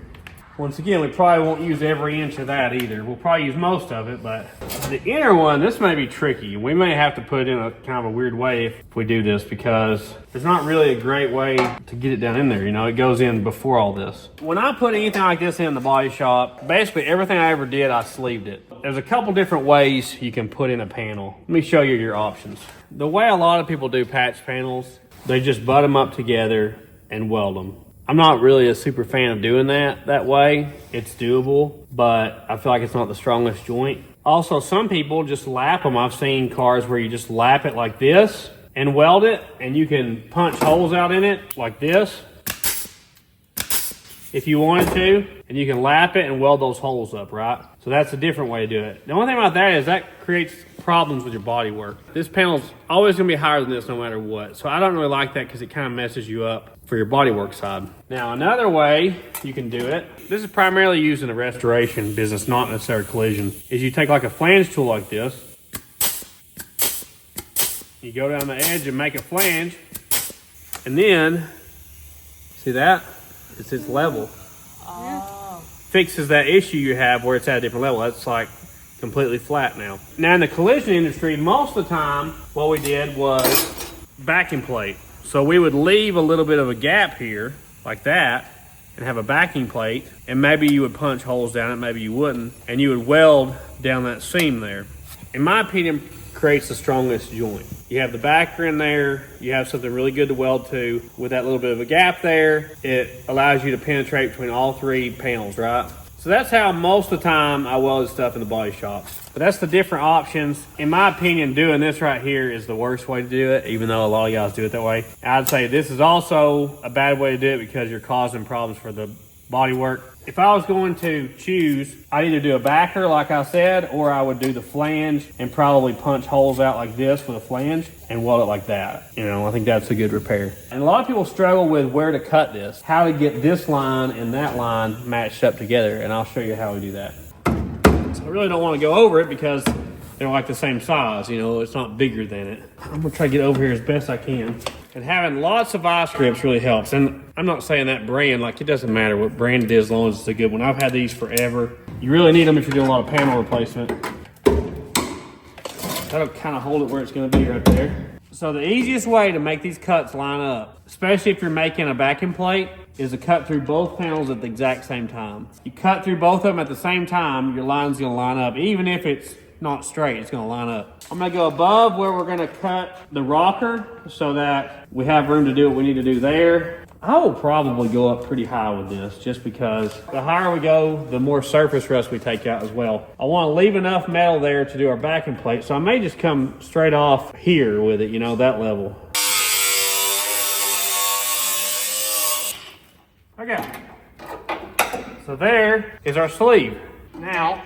Once again, we probably won't use every inch of that either. We'll probably use most of it, but the inner one, this may be tricky. We may have to put it in a kind of a weird way if we do this, because there's not really a great way to get it down in there. You know, it goes in before all this. When I put anything like this in the body shop, basically everything I ever did, I sleeved it. There's a couple different ways you can put in a panel. Let me show you your options. The way a lot of people do patch panels, they just butt them up together and weld them. I'm not really a super fan of doing that way. It's doable, but I feel like it's not the strongest joint. Also, some people just lap them. I've seen cars where you just lap it like this and weld it, and you can punch holes out in it like this if you wanted to, and you can lap it and weld those holes up, right? So that's a different way to do it. The only thing about that is that creates problems with your body work. This panel's always gonna be higher than this no matter what. So I don't really like that because it kind of messes you up for your body work side. Now, another way you can do it, this is primarily used in the restoration business, not necessarily collision, is you take like a flange tool like this, you go down the edge and make a flange, and then, see that? It's level. Oh. Fixes that issue you have where it's at a different level. That's like completely flat now. Now in the collision industry, most of the time, what we did was backing plate. So we would leave a little bit of a gap here, like that, and have a backing plate, and maybe you would punch holes down it, maybe you wouldn't, and you would weld down that seam there. In my opinion, creates the strongest joint. You have the backer in there, you have something really good to weld to. With that little bit of a gap there, it allows you to penetrate between all three panels, right? So that's how most of the time I welded stuff in the body shop. But that's the different options. In my opinion, doing this right here is the worst way to do it, even though a lot of guys do it that way. I'd say this is also a bad way to do it because you're causing problems for the body work. If I was going to choose, I'd either do a backer, like I said, or I would do the flange and probably punch holes out like this with a flange and weld it like that. You know, I think that's a good repair. And a lot of people struggle with where to cut this, how to get this line and that line matched up together, and I'll show you how we do that. So I really don't want to go over it because they're like the same size, you know, it's not bigger than it. I'm gonna try to get over here as best I can. And having lots of vice grips really helps. And I'm not saying that brand, like it doesn't matter what brand it is as long as it's a good one. I've had these forever. You really need them if you're doing a lot of panel replacement. That'll kind of hold it where it's gonna be right there. So the easiest way to make these cuts line up, especially if you're making a backing plate, is to cut through both panels at the exact same time. You cut through both of them at the same time, your line's gonna line up. Even if it's not straight, it's gonna line up. I'm gonna go above where we're gonna cut the rocker so that we have room to do what we need to do there. I will probably go up pretty high with this just because the higher we go, the more surface rust we take out as well. I wanna leave enough metal there to do our backing plate, so I may just come straight off here with it, you know, that level. Okay, so there is our sleeve. Now,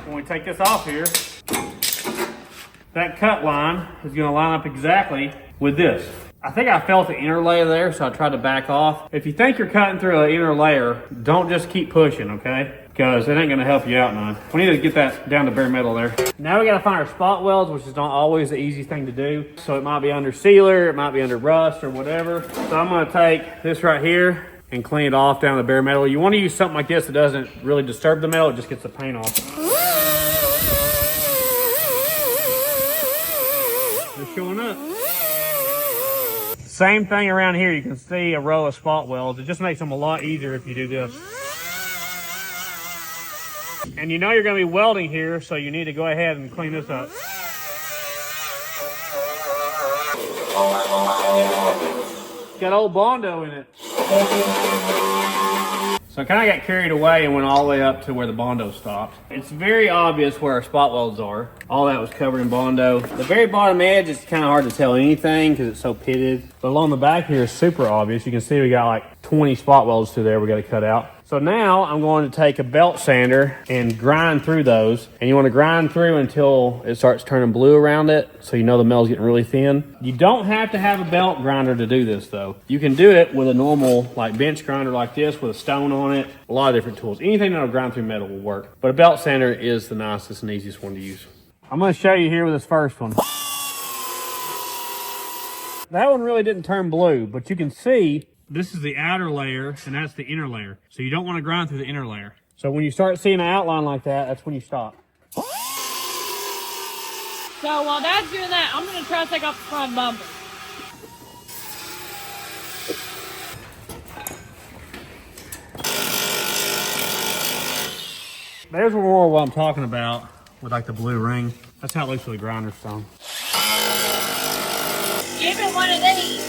when we take this off here, that cut line is gonna line up exactly with this. I think I felt the inner layer there, so I tried to back off. If you think you're cutting through an inner layer, don't just keep pushing, okay? Because it ain't gonna help you out none. We need to get that down to bare metal there. Now we gotta find our spot welds, which is not always the easy thing to do. So it might be under sealer, it might be under rust or whatever. So I'm gonna take this right here and clean it off down to bare metal. You wanna use something like this that doesn't really disturb the metal, it just gets the paint off. They're showing up. Same thing around here. You can see a row of spot welds. It just makes them a lot easier if you do this. And you know you're going to be welding here, so you need to go ahead and clean this up. It's got old Bondo in it. So I kind of got carried away and went all the way up to where the Bondo stopped. It's very obvious where our spot welds are. All that was covered in Bondo. The very bottom edge, it's kind of hard to tell anything because it's so pitted. But along the back here is super obvious. You can see we got like 20 spot welds through there we got to cut out. So now I'm going to take a belt sander and grind through those. And you want to grind through until it starts turning blue around it, so you know the metal's getting really thin. You don't have to have a belt grinder to do this though. You can do it with a normal like bench grinder like this with a stone on it. A lot of different tools. Anything that'll grind through metal will work. But a belt sander is the nicest and easiest one to use. I'm going to show you here with this first one. That one really didn't turn blue, but you can see this is the outer layer and that's the inner layer. So you don't want to grind through the inner layer. So when you start seeing an outline like that, that's when you stop. So while Dad's doing that, I'm going to try to take off the front bumper. There's more what I'm talking about with like the blue ring. That's how it looks with the grinder stone. Give me one of these.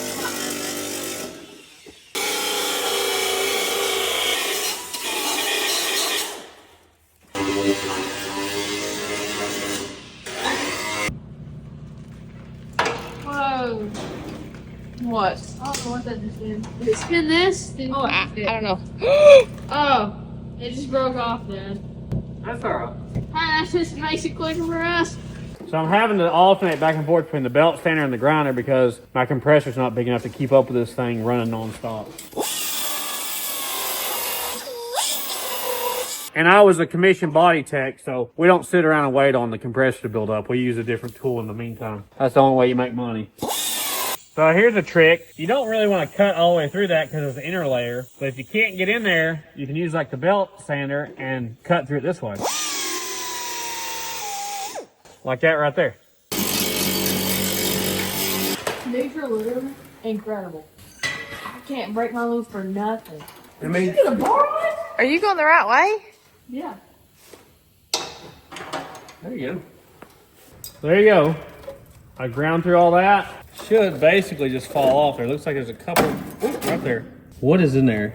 Whoa. What? I don't know what that just did. Did it spin this? Oh, I don't know. Oh, it just broke off, Dad. That's all right. Hi, that just makes it quicker for us. So I'm having to alternate back and forth between the belt sander and the grinder because my compressor's not big enough to keep up with this thing running non-stop. And I was a commissioned body tech, so we don't sit around and wait on the compressor to build up. We use a different tool in the meantime. That's the only way you make money. So here's a trick. You don't really want to cut all the way through that because it's the inner layer. But if you can't get in there, you can use like the belt sander and cut through it this way. Like that right there. These are literally incredible. I can't break my loose for nothing. I mean, Are you going the right way? Yeah. there you go. There you go. I ground through all that. Should basically just fall off there. Looks like there's a couple. Ooh, right there. What is in there?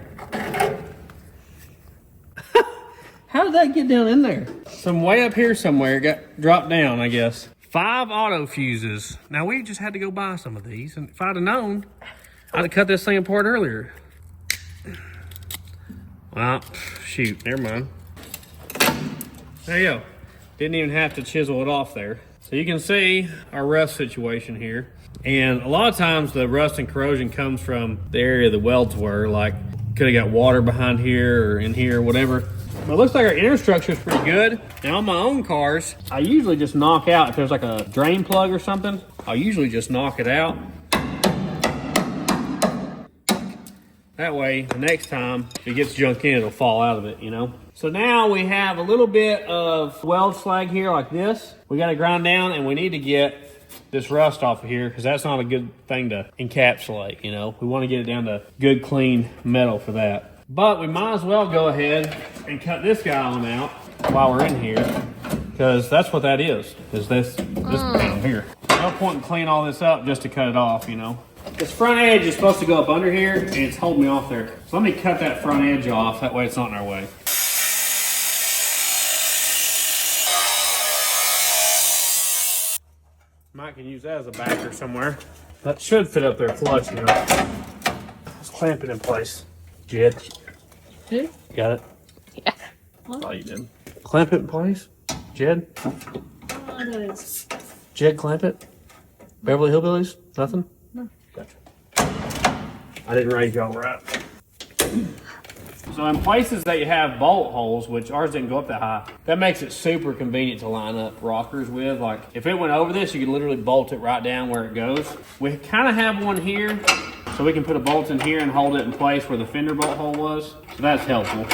How did that get down in there? Some way up here somewhere got dropped down, I guess. 5 auto fuses. Now we just had to go buy some of these, and if I'd have known, I'd have cut this thing apart earlier. Well, shoot, never mind. There you go. Didn't even have to chisel it off there. So you can see our rust situation here. And a lot of times the rust and corrosion comes from the area the welds were, like could have got water behind here or in here or whatever. But it looks like our inner structure is pretty good. Now on my own cars, I usually just knock out, if there's like a drain plug or something, I'll usually just knock it out. That way, the next time if it gets junk in, it'll fall out of it, you know? So now we have a little bit of weld slag here like this. We got to grind down and we need to get this rust off of here because that's not a good thing to encapsulate, you know? We want to get it down to good, clean metal for that. But we might as well go ahead and cut this guy on out while we're in here because that's what that is this panel here. No point in cleaning all this up just to cut it off, you know? This front edge is supposed to go up under here and it's holding me off there. So let me cut that front edge off, that way it's not in our way. Might can use that as a backer somewhere. That should fit up there flush, you know. Let's clamp it in place. Jed. Who? Got it? Yeah. Thought you did. Clamp it in place. Jed? Oh, it is. Jed, clamp it. Beverly Hillbillies? Nothing? No. Gotcha. I didn't raise y'all right. So in places that you have bolt holes, which ours didn't go up that high, that makes it super convenient to line up rockers with. Like if it went over this, you could literally bolt it right down where it goes. We kind of have one here, so we can put a bolt in here and hold it in place where the fender bolt hole was. So that's helpful.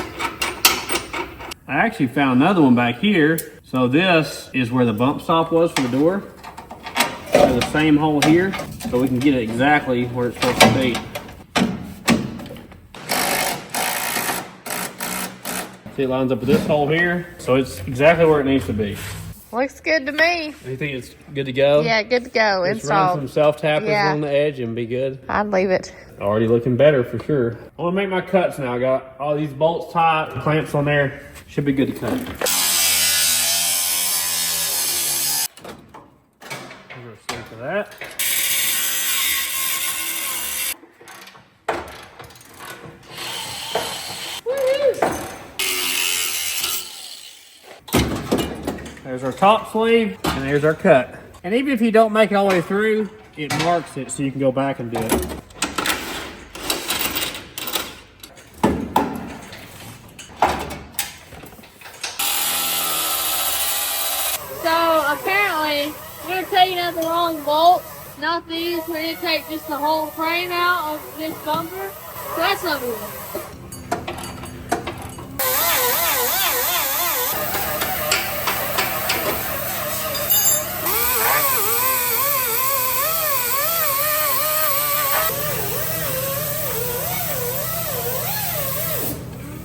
I actually found another one back here. So this is where the bump stop was for the door. So the same hole here, so we can get it exactly where it's supposed to be. See, it lines up with this hole here, so it's exactly where it needs to be. Looks good to me. You think it's good to go? Yeah, good to go. Just run some Installed. self-tappers Yeah. on the edge and be good. I'd leave it. Already looking better for sure. I want to make my cuts now. I got all these bolts tight, clamps on there. Should be good to cut. There's a sleeve for that. There's our top sleeve, and there's our cut. And even if you don't make it all the way through, it marks it so you can go back and do it. So apparently, we're taking out the wrong bolts, not these. We're gonna take just the whole frame out of this bumper. So that's not good.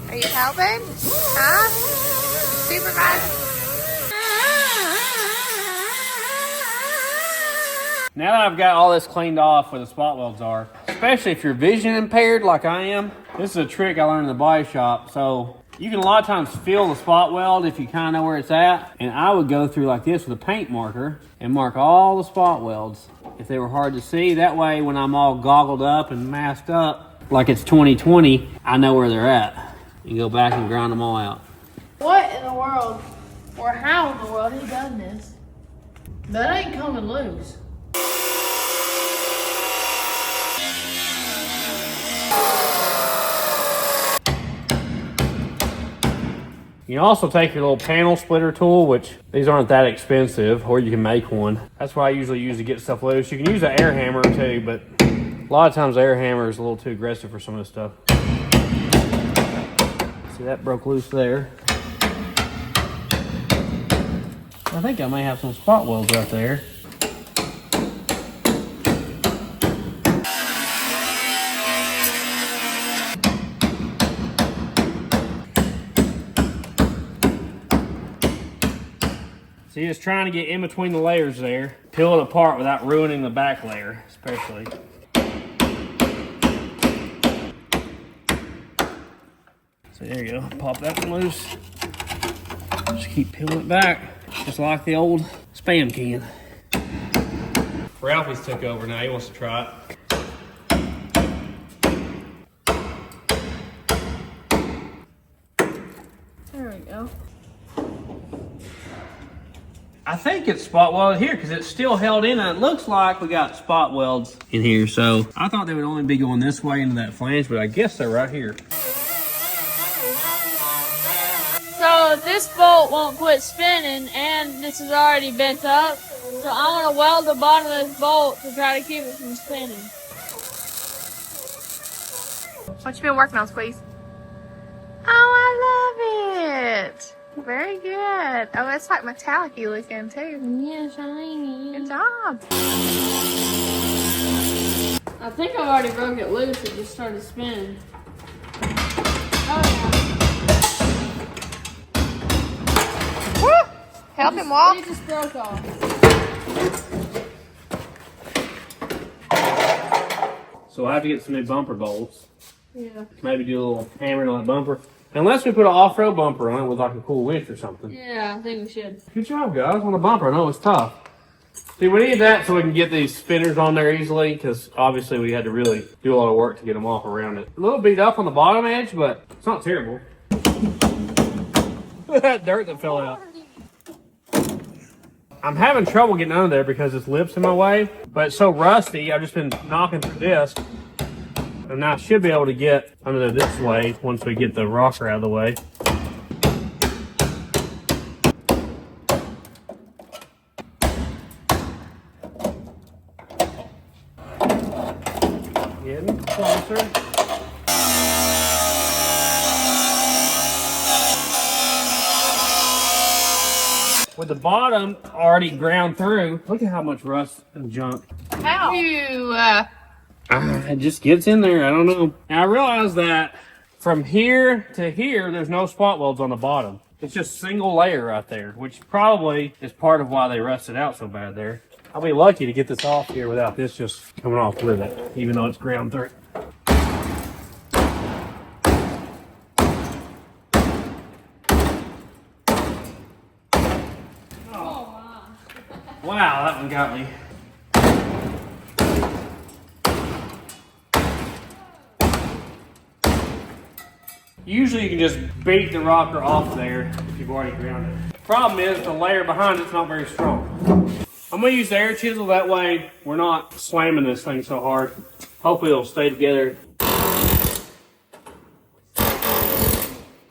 Are you helping? Huh? Supervisor? Now that I've got all this cleaned off where the spot welds are, especially if you're vision impaired like I am, this is a trick I learned in the body shop. So you can a lot of times feel the spot weld if you kind of know where it's at. And I would go through like this with a paint marker and mark all the spot welds if they were hard to see. That way when I'm all goggled up and masked up like it's 2020, I know where they're at. You go back and grind them all out. What in the world, or how in the world he done this? That ain't coming loose. You can also take your little panel splitter tool, which these aren't that expensive, or you can make one. That's what I usually use to get stuff loose. You can use an air hammer too, but a lot of times the air hammer is a little too aggressive for some of this stuff. See, that broke loose there. I think I may have some spot welds right there. So you're just trying to get in between the layers there. Peel it apart without ruining the back layer, especially. So there you go, pop that one loose. Just keep peeling it back, just like the old Spam can. Ralphie's took over now, he wants to try it. There we go. I think it's spot welded here because it's still held in. And it looks like we got spot welds in here. So I thought they would only be going this way into that flange, but I guess they're right here. So this bolt won't quit spinning, and this is already bent up. So I'm gonna weld the bottom of this bolt to try to keep it from spinning. What you been working on, Squeeze? Oh, I love it. Very good. Oh, it's like metallic-y looking too. Yeah, shiny. Good job. I think I've already broke it loose. It just started spinning. Oh Woo! Help him yeah. walk. It just broke off. So I have to get some new bumper bolts. Yeah. Maybe do a little hammering on that bumper. Unless we put an off-road bumper on it with like a cool winch or something. Yeah, I think we should. Good job, guys, on the bumper. I know it's tough. See, we need that so we can get these fenders on there easily, because obviously we had to really do a lot of work to get them off around it. A little beat up on the bottom edge, but it's not terrible. Look at that dirt that fell out. I'm having trouble getting under there because this lip's in my way, but it's so rusty, I've just been knocking through this. And now I should be able to get under there this way once we get the rocker out of the way. Getting closer. With the bottom already ground through, look at how much rust and junk. How? You, It just gets in there. I don't know. And I realized that from here to here, there's no spot welds on the bottom. It's just single layer right there, which probably is part of why they rusted out so bad there. I'll be lucky to get this off here without this just coming off with it, even though it's ground through. Wow, that one got me. Usually you can just beat the rocker off there if you've already ground it. Problem is the layer behind it's not very strong. I'm gonna use the air chisel, that way we're not slamming this thing so hard. Hopefully it'll stay together.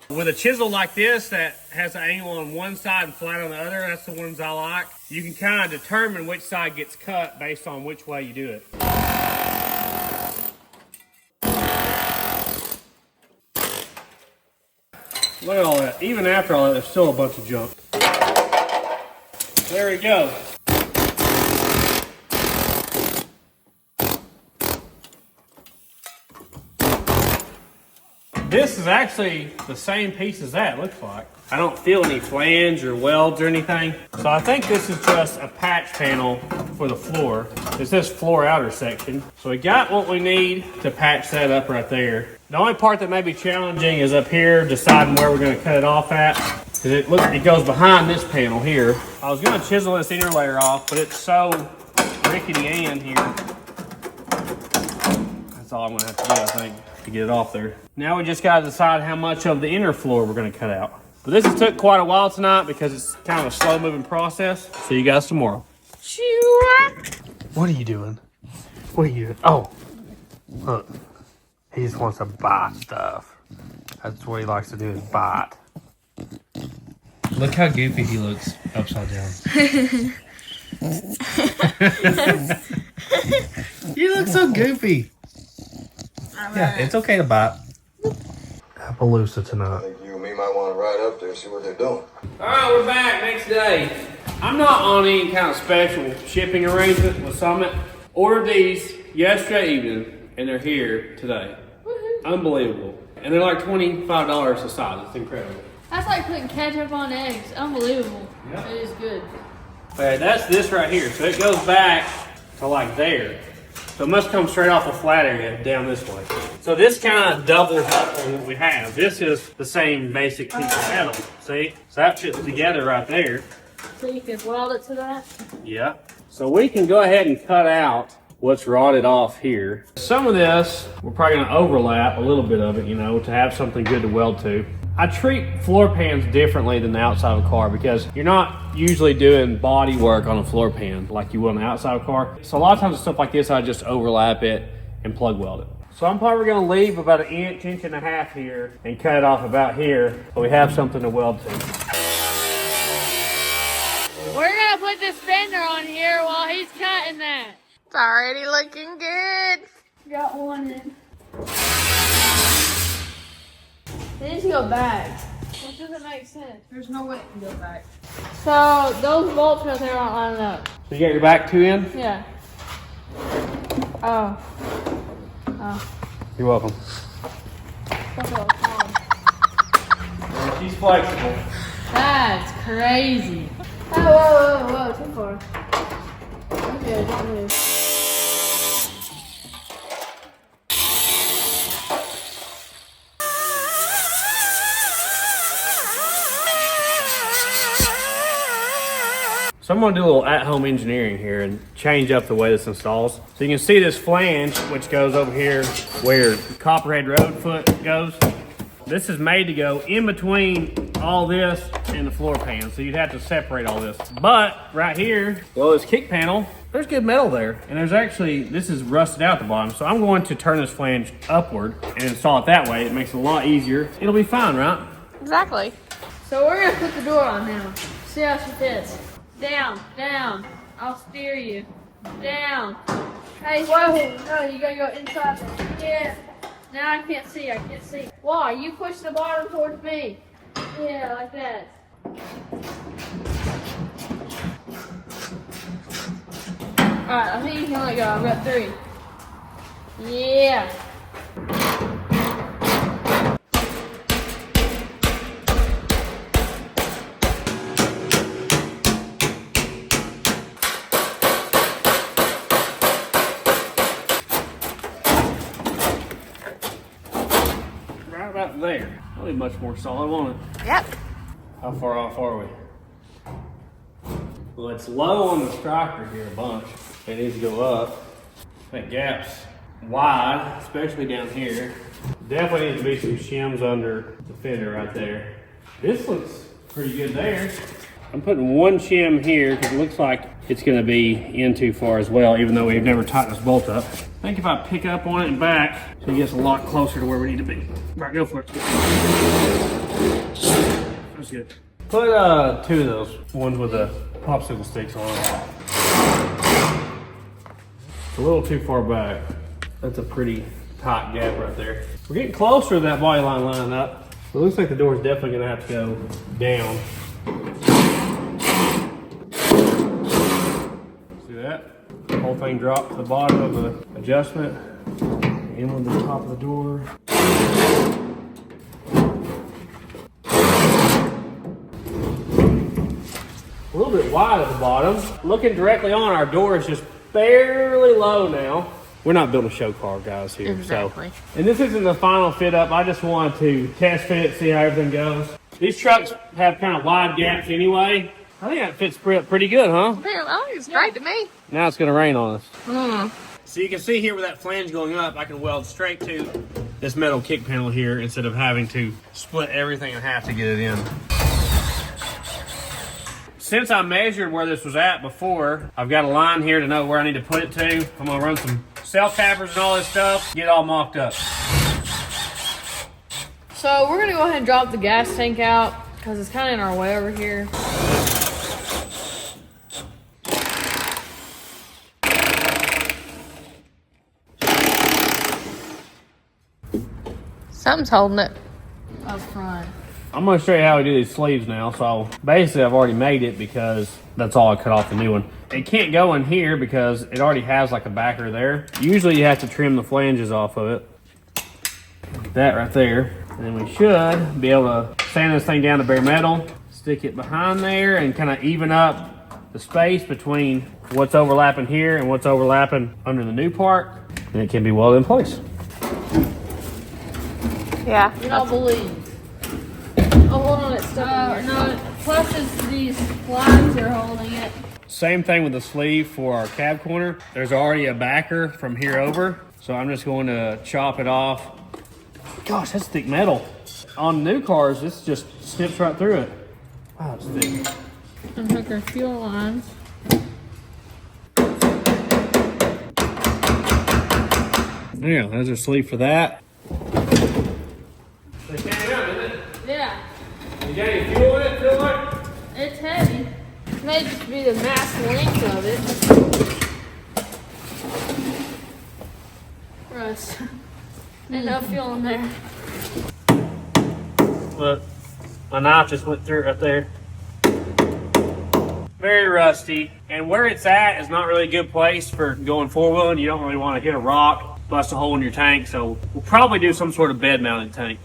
With a chisel like this that has an angle on one side and flat on the other, that's the ones I like. You can kind of determine which side gets cut based on which way you do it. Look at all that. Even after all that, there's still a bunch of junk. There we go. This is actually the same piece as that, looks like. I don't feel any flange or welds or anything. So I think this is just a patch panel for the floor. It's this floor outer section. So we got what we need to patch that up right there. The only part that may be challenging is up here, deciding where we're gonna cut it off at. Cause it goes behind this panel here. I was gonna chisel this inner layer off, but it's so rickety in here. That's all I'm gonna have to do, I think, to get it off there. Now we just gotta decide how much of the inner floor we're gonna cut out. But this has took quite a while tonight because it's kind of a slow moving process. See you guys tomorrow. What are you doing? What are you doing? Oh, look. He just wants to bite stuff. That's what he likes to do, is bite. Look how goofy he looks upside down. You look so goofy. Yeah, it's okay to bite. Appaloosa tonight. I think you and me might want to ride up there and see what they're doing. All right, we're back next day. I'm not on any kind of special shipping arrangement with Summit. Ordered these yesterday evening, and they're here today. Unbelievable. And they're like $25 a size. It's incredible. That's like putting ketchup on eggs. Unbelievable. Yeah. It is good. Okay, that's this right here. So it goes back to like there. So it must come straight off the flat area down this way. So this kind of doubles up on what we have. This is the same basic piece of metal. See? So that fits together right there. So you can weld it to that? Yeah. So we can go ahead and cut out what's rotted off here. Some of this, we're probably gonna overlap a little bit of it, you know, to have something good to weld to. I treat floor pans differently than the outside of a car because you're not usually doing body work on a floor pan like you will on the outside of a car. So a lot of times stuff like this, I just overlap it and plug weld it. So I'm probably gonna leave about an inch, inch and a half here and cut it off about here so we have something to weld to. We're gonna put this fender on here while he's cutting that. It's already looking good. Got one in. It needs to go back. That doesn't make sense. There's no way it can go back. So those bolts right there aren't lining up. So you got your back two in? Yeah. Oh. You're welcome. That's what I was She's flexible. That's crazy. Oh, whoa, too far. Okay, don't move. So I'm going to do a little at-home engineering here and change up the way this installs. So you can see this flange, which goes over here where the Copperhead Road foot goes. This is made to go in between all this and the floor pan, so you'd have to separate all this. But right here, well, this kick panel, there's good metal there. And there's actually, this is rusted out at the bottom. So I'm going to turn this flange upward and install it that way. It makes it a lot easier. It'll be fine, right? Exactly. So we're gonna put the door on now. See how she fits. Down, down. I'll steer you. Down. Hey, whoa, no, you gotta go inside there. Yeah. Now I can't see, Why? You push the bottom towards me. Yeah, like that. Alright, I think you can let go. I've got 3. Yeah. About there. That'll be much more solid, won't it? Yep. How far off are we? Well, it's low on the striker here a bunch. It needs to go up. That gap's wide, especially down here. Definitely needs to be some shims under the fender right there. This looks pretty good there. I'm putting one shim here because it looks like it's going to be in too far as well, even though we've never tightened this bolt up. I think if I pick up on it and back, so it gets a lot closer to where we need to be. Right, go for it. That's good. Put 2 of those ones with the popsicle sticks on it. It's a little too far back. That's a pretty tight gap right there. We're getting closer to that body line lining up. It looks like the door is definitely going to have to go down. See that? The whole thing dropped to the bottom of the adjustment. In with the top of the door. A little bit wide at the bottom. Looking directly on, our door is just barely low now. We're not building a show car, guys, here. Exactly. So, and this isn't the final fit up. I just wanted to test fit it, see how everything goes. These trucks have kind of wide gaps anyway. I think that fits pretty good, huh? Oh, it's great to me. Now it's gonna rain on us. So you can see here with that flange going up, I can weld straight to this metal kick panel here instead of having to split everything in half to get it in. Since I measured where this was at before, I've got a line here to know where I need to put it to. I'm gonna run some cell cappers and all this stuff, get it all mocked up. So we're gonna go ahead and drop the gas tank out because it's kind of in our way over here. Something's holding it. Up front. I'm gonna show you how we do these sleeves now. So basically I've already made it because that's all I cut off the new one. It can't go in here because it already has like a backer there. Usually you have to trim the flanges off of it. Like that right there. And then we should be able to sand this thing down to bare metal, stick it behind there and kind of even up the space between what's overlapping here and what's overlapping under the new part. And it can be welded in place. Yeah. You don't believe. Oh, hold on, it's stuck. No, plus it's these flags are holding it. Same thing with the sleeve for our cab corner. There's already a backer from here over. So I'm just going to chop it off. Gosh, that's thick metal. On new cars, this just snips right through it. Wow, it's thick. And hook our fuel lines. Yeah, there's a sleeve for that. Yeah. You got any fuel in it, feel like? It's heavy. It may just be the mass length of it. Russ. Ain't no fuel in there. Look, my knife just went through it right there. Very rusty. And where it's at is not really a good place for going four-wheeling. You don't really want to hit a rock, bust a hole in your tank. So we'll probably do some sort of bed-mounted tank.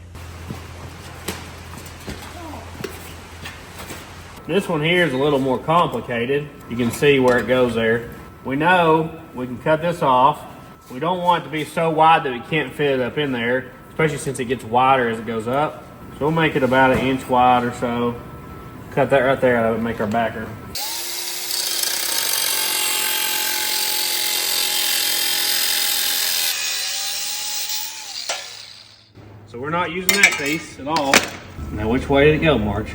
This one here is a little more complicated. You can see where it goes there. We know we can cut this off. We don't want it to be so wide that we can't fit it up in there, especially since it gets wider as it goes up. So we'll make it about 1 inch wide or so. Cut that right there, that would make our backer. So we're not using that piece at all. Now which way did it go, Marge?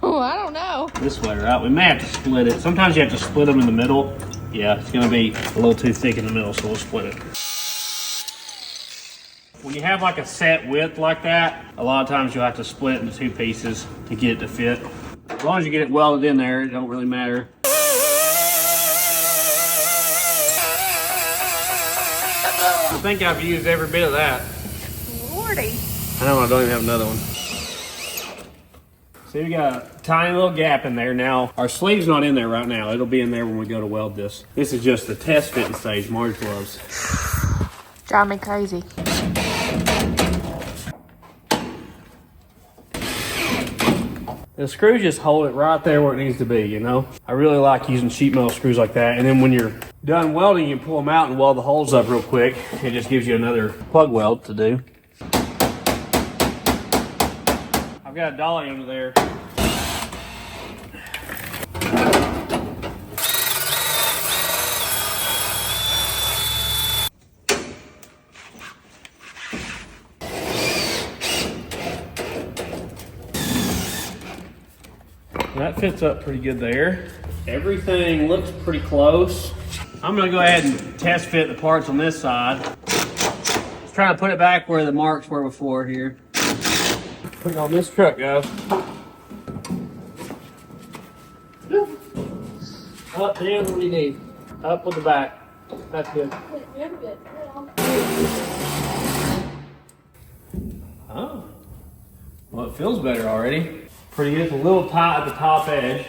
Oh, I don't know. This way, right? We may have to split it. Sometimes you have to split them in the middle. Yeah, it's gonna be a little too thick in the middle, so we'll split it. When you have like a set width like that, a lot of times you'll have to split it into 2 pieces to get it to fit. As long as you get it welded in there, it don't really matter. I think I've used every bit of that. Lordy. I know I don't even have another one. See, we got a tiny little gap in there. Now, our sleeve's not in there right now. It'll be in there when we go to weld this. This is just the test fitting stage Marge loves. Drive me crazy. The screws just hold it right there where it needs to be, you know? I really like using sheet metal screws like that. And then when you're done welding, you pull them out and weld the holes up real quick. It just gives you another plug weld to do. I've got a dolly under there. That fits up pretty good there. Everything looks pretty close. I'm gonna go ahead and test fit the parts on this side. Just trying to put it back where the marks were before here. Put it on this truck, guys. Up, down, what do you need? Up with the back. That's good. Oh. Well, it feels better already. Pretty good. It's a little tight at the top edge.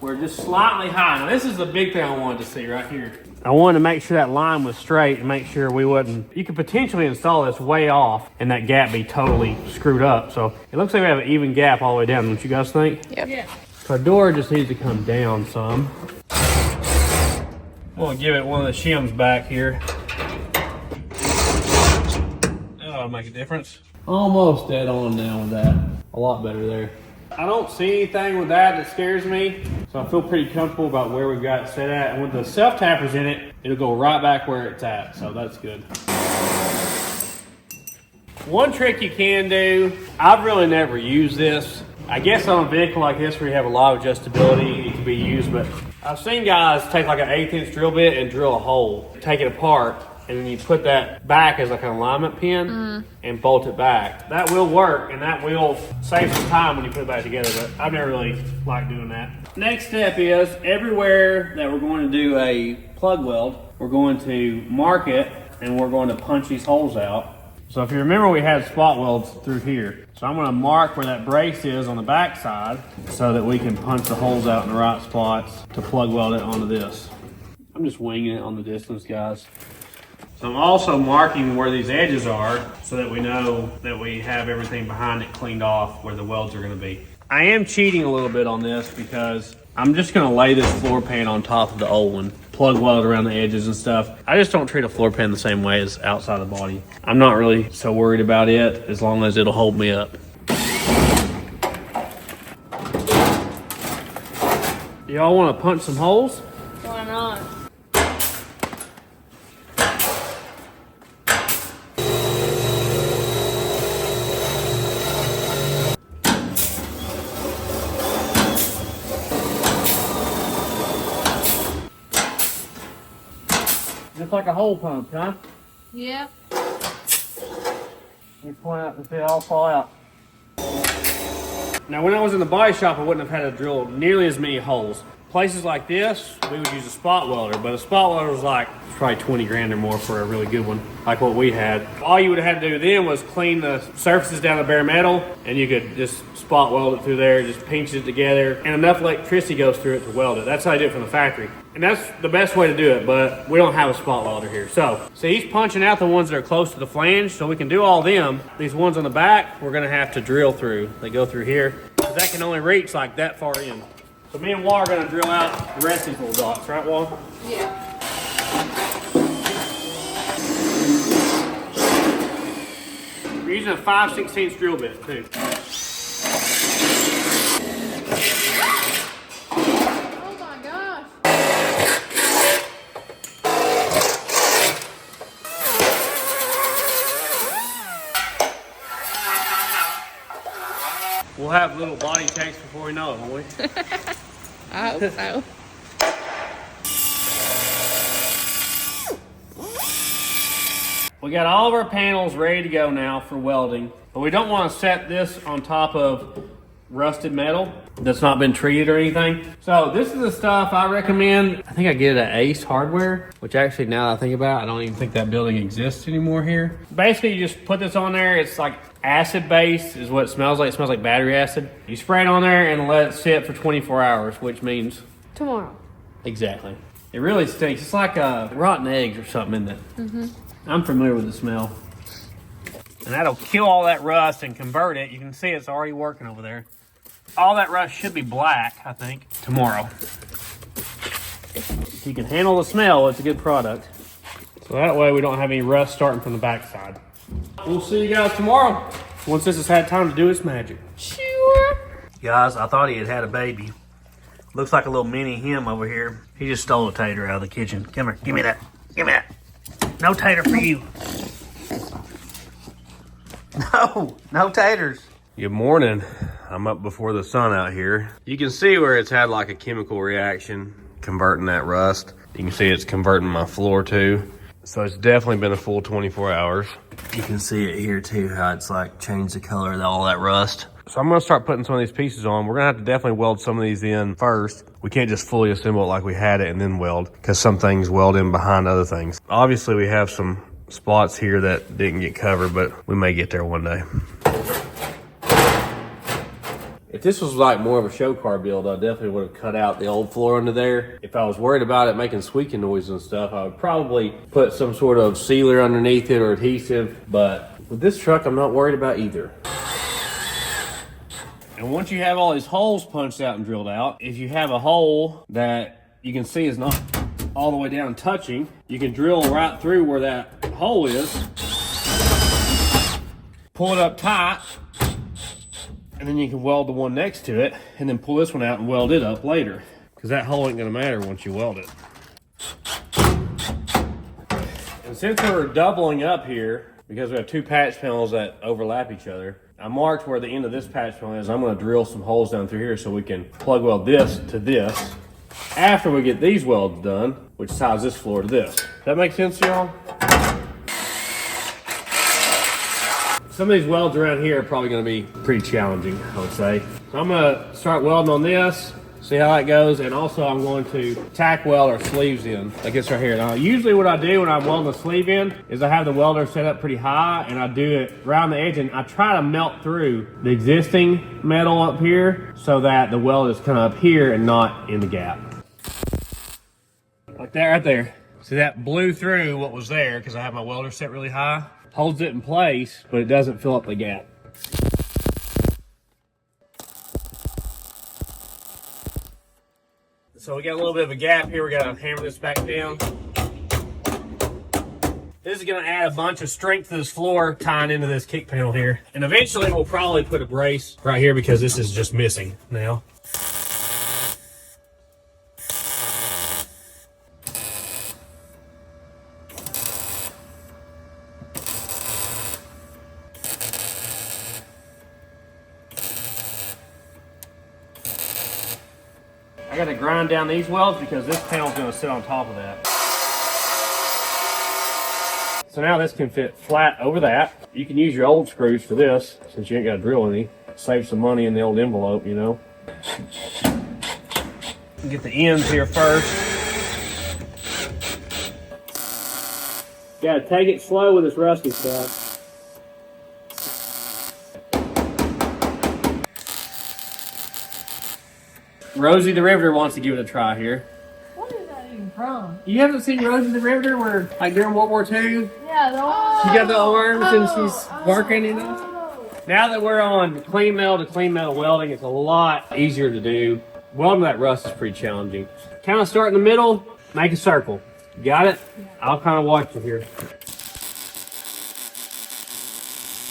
We're just slightly high. Now, this is the big thing I wanted to see right here. I wanted to make sure that line was straight and make sure we wouldn't... You could potentially install this way off and that gap be totally screwed up. So it looks like we have an even gap all the way down. Don't you guys think? Yep. Yeah. So our door just needs to come down some. We'll give it one of the shims back here. That'll make a difference. Almost dead on now with that. A lot better there. I don't see anything with that scares me, so I feel pretty comfortable about where we've got it set at. And with the self-tappers in it, it'll go right back where it's at, so that's good. One trick you can do, I've really never used this. I guess on a vehicle like this where you have a lot of adjustability, it can be used, but I've seen guys take like an 1/8 inch drill bit and drill a hole, take it apart, and then you put that back as like an alignment pin and bolt it back. That will work, and that will save some time when you put it back together, but I've never really liked doing that. Next step is everywhere that we're going to do a plug weld, we're going to mark it and we're going to punch these holes out. So if you remember, we had spot welds through here. So I'm gonna mark where that brace is on the back side so that we can punch the holes out in the right spots to plug weld it onto this. I'm just winging it on the distance, guys. So I'm also marking where these edges are so that we know that we have everything behind it cleaned off where the welds are gonna be. I am cheating a little bit on this because I'm just gonna lay this floor pan on top of the old one, plug weld around the edges and stuff. I just don't treat a floor pan the same way as outside the body. I'm not really so worried about it as long as it'll hold me up. Y'all wanna punch some holes? Why not? Just like a hole pump, huh? Yeah. You point out and see it all fall out. Now, when I was in the body shop, I wouldn't have had to drill nearly as many holes. Places like this, we would use a spot welder, but a spot welder was like probably 20 grand or more for a really good one, like what we had. All you would have had to do then was clean the surfaces down to bare metal, and you could just spot weld it through there, just pinch it together, and enough electricity goes through it to weld it. That's how I do it from the factory. And that's the best way to do it, but we don't have a spot welder here. So, see, he's punching out the ones that are close to the flange, so we can do all them. These ones on the back, we're gonna have to drill through. They go through here, because that can only reach like that far in. So me and Wall are gonna drill out the rest of these little dots, right, Wall? Yeah. We're using a 5/16 drill bit, too. Oh my gosh. We'll have little body checks before we know it, won't we? I hope so. We got all of our panels ready to go now for welding, but we don't want to set this on top of rusted metal that's not been treated or anything. So this is the stuff I recommend. I think I get it at Ace Hardware, which actually now that I think about it, I don't even think that building exists anymore here. Basically, you just put this on there. It's like acid base is what it smells like. It smells like battery acid. You spray it on there and let it sit for 24 hours, which means Tomorrow. exactly. It really stinks. It's like rotten eggs or something, isn't it? Mm-hmm. I'm familiar with the smell. And that'll kill all that rust and convert it. You can see it's already working over there. All that rust should be black, I think, tomorrow. If you can handle the smell, it's a good product. So that way we don't have any rust starting from the backside. We'll see you guys tomorrow, once this has had time to do its magic. Sure. Guys, I thought he had had a baby. Looks like a little mini him over here. He just stole a tater out of the kitchen. Come here, give me that. Give me that. No tater for you. No, no taters. Good morning. I'm up before the sun out here. You can see where it's had like a chemical reaction, converting that rust. You can see it's converting my floor too. So it's definitely been a full 24 hours. You can see it here too, how it's like changed the color of all that rust. So I'm gonna start putting some of these pieces on. We're gonna have to definitely weld some of these in first. We can't just fully assemble it like we had it and then weld, because some things weld in behind other things. Obviously we have some spots here that didn't get covered, but we may get there one day. If this was like more of a show car build, I definitely would have cut out the old floor under there. If I was worried about it making squeaking noises and stuff, I would probably put some sort of sealer underneath it or adhesive. But with this truck, I'm not worried about either. And once you have all these holes punched out and drilled out, if you have a hole that you can see is not all the way down touching, you can drill right through where that hole is, pull it up tight, and then you can weld the one next to it, and then pull this one out and weld it up later, because that hole ain't gonna matter once you weld it. And since we're doubling up here, because we have two patch panels that overlap each other, I marked where the end of this patch panel is. I'm gonna drill some holes down through here so we can plug weld this to this after we get these welds done, which ties this floor to this. Does that make sense to y'all? Some of these welds around here are probably gonna be pretty challenging, I would say. So I'm gonna start welding on this, see how that goes, and also I'm going to tack weld our sleeves in, like this right here. Now, usually what I do when I'm welding the sleeve in is I have the welder set up pretty high, and I do it around the edge, and I try to melt through the existing metal up here so that the weld is kind of up here and not in the gap. Like that right there. See, that blew through what was there because I have my welder set really high. Holds it in place, but it doesn't fill up the gap. So we got a little bit of a gap here. We got to hammer this back down. This is going to add a bunch of strength to this floor, tying into this kick panel here. And eventually we'll probably put a brace right here because this is just missing now. I got to grind down these welds because this panel's going to sit on top of that. So now this can fit flat over that. You can use your old screws for this since you ain't got to drill any. Save some money in the old envelope, you know. Get the ends here first. Got to take it slow with this rusty stuff. Rosie the Riveter wants to give it a try here. What is that even from? You haven't seen Rosie the Riveter where, like during World War II? Yeah, the one. She got the arms and she's working, you know? Now that we're on clean metal to clean metal welding, it's a lot easier to do. Welding that rust is pretty challenging. Kind of start in the middle, make a circle. You got it? Yeah. I'll kind of watch you here.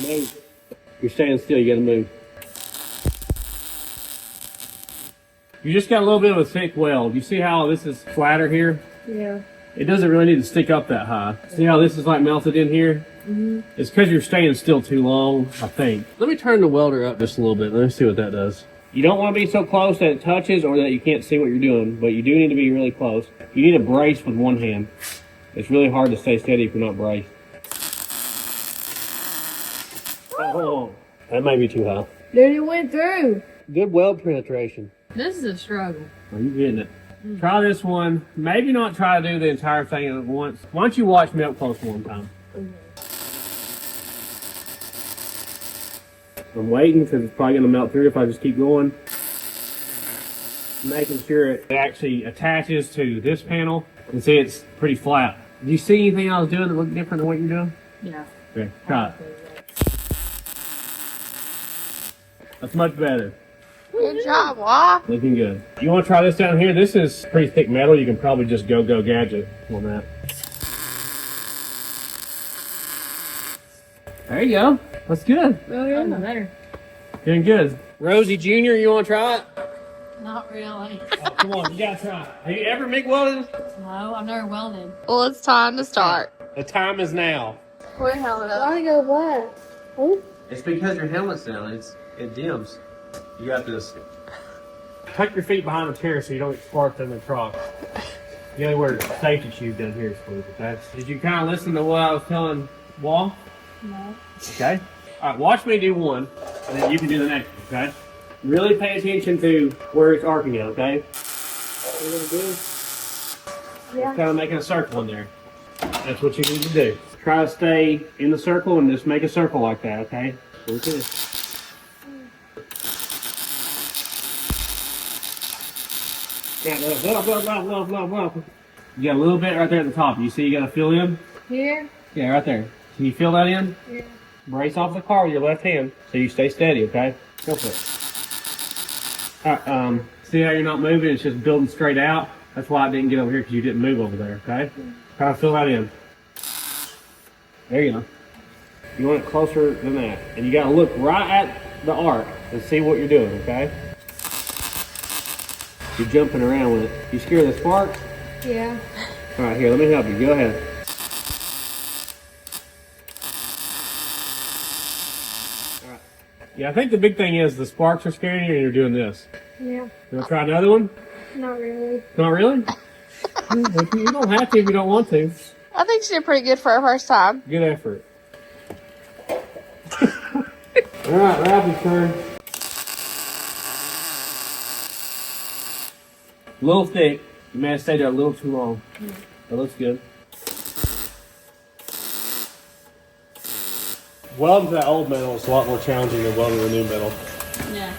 Move. You're standing still, you gotta move. You just got a little bit of a thick weld. You see how this is flatter here? Yeah. It doesn't really need to stick up that high. See how this is like melted in here? Mm-hmm. It's because you're staying still too long, I think. Let me turn the welder up just a little bit. Let me see what that does. You don't want to be so close that it touches or that you can't see what you're doing, but you do need to be really close. You need to brace with one hand. It's really hard to stay steady if you're not braced. Oh, that might be too high. Dude, it went through. Good weld penetration. This is a struggle. Are you getting it? Try this one. Maybe not try to do the entire thing at once. Why don't you watch me up close one time? I'm waiting because it's probably going to melt through if I just keep going. Making sure it actually attaches to this panel. And see, it's pretty flat. Do you see anything I was doing that looked different than what you're doing? Yeah. Okay, try it. That's much better. Good job, Wah. Looking good. You want to try this down here? This is pretty thick metal. You can probably just go gadget on that. There you go. That's good. Oh, yeah. Better. Doing good. Rosie Jr., you want to try it? Not really. Oh, come on, you got to try it. Have you ever MIG welded? No, I've never welded. Well, it's time to start. The time is now. Put your helmet up. Why go black? It's because your helmet's down. It dims. You got this. Tuck your feet behind the chair so you don't get sparked in the truck. You gotta wear safety shoes down here, Squeeze, okay? Did you kind of listen to what I was telling Wall? No. Okay. All right, watch me do one, and then you can do the next one, okay? Really pay attention to where it's arcing at, okay? What you're gonna do? Yeah. Kind of making a circle in there. That's what you need to do. Try to stay in the circle and just make a circle like that, okay? Look at this. You got a little bit right there at the top. You see you got to fill in? Here? Yeah, right there. Can you feel that in? Yeah. Brace off the car with your left hand so you stay steady, okay? Go for it. All right, see how you're not moving? It's just building straight out. That's why I didn't get over here, because you didn't move over there, okay? Try to fill that in. There you go. You want it closer than that. And you got to look right at the arc and see what you're doing, okay? You're jumping around with it. You scared of the spark? Yeah. All right, here, let me help you. Go ahead. All right. Yeah, I think the big thing is the sparks are scaring you and you're doing this. Yeah. You want to try another one? Not really. Not really? You don't have to if you don't want to. I think she did pretty good for her first time. Good effort. All right, Ralphie's turn. A little thick. You may have stayed there a little too long. That looks good. Welding to that old metal is a lot more challenging than welding the new metal. Yeah.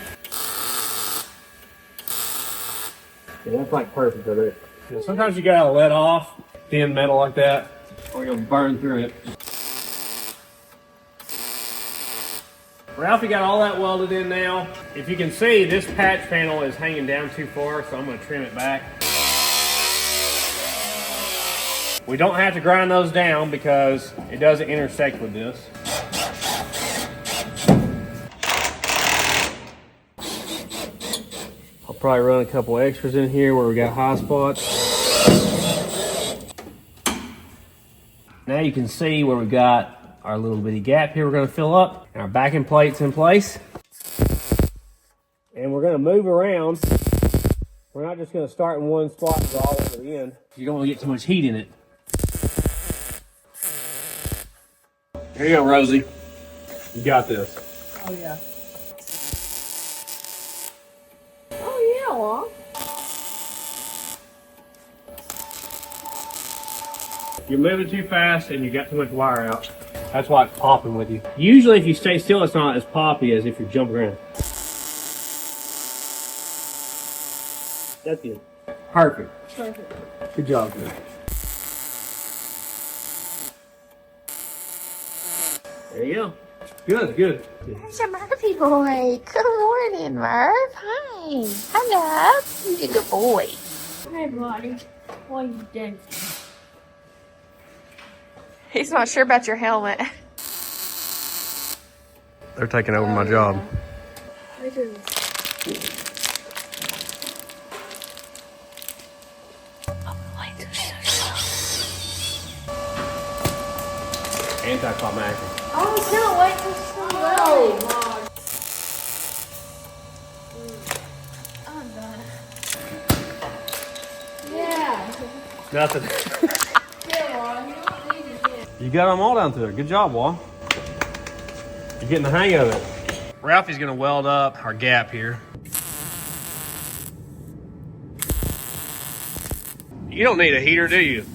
Yeah, that's like perfect of it. Yeah, sometimes you gotta let off thin metal like that, or you'll burn through it. Ralphie got all that welded in now. If you can see, this patch panel is hanging down too far, so I'm gonna trim it back. We don't have to grind those down because it doesn't intersect with this. I'll probably run a couple extras in here where we got high spots. Now you can see where we've got our little bitty gap here we're going to fill up, and our backing plate's in place. And we're going to move around. We're not just going to start in one spot and go all the way to the end. You don't want to get too much heat in it. Here you go, Rosie. You got this. Oh, yeah. Oh, yeah, well. You're moving too fast and you got too much wire out. That's why it's popping with you. Usually if you stay still, it's not as poppy as if you're jumping around. That's it. Perfect. Perfect. Good job, man. There you go. Good, good. There's a Murphy boy. Good morning, Murph. Hi. Hello. You're a good boy. Hey, buddy. What are you doing? He's not sure about your helmet. They're taking over my job. Anticlimactic. Oh, I can't wait to see Welding. I'm done. Yeah. Nothing. You got them all down to it. Good job, Wall. You're getting the hang of it. Ralphie's gonna weld up our gap here. You don't need a heater, do you?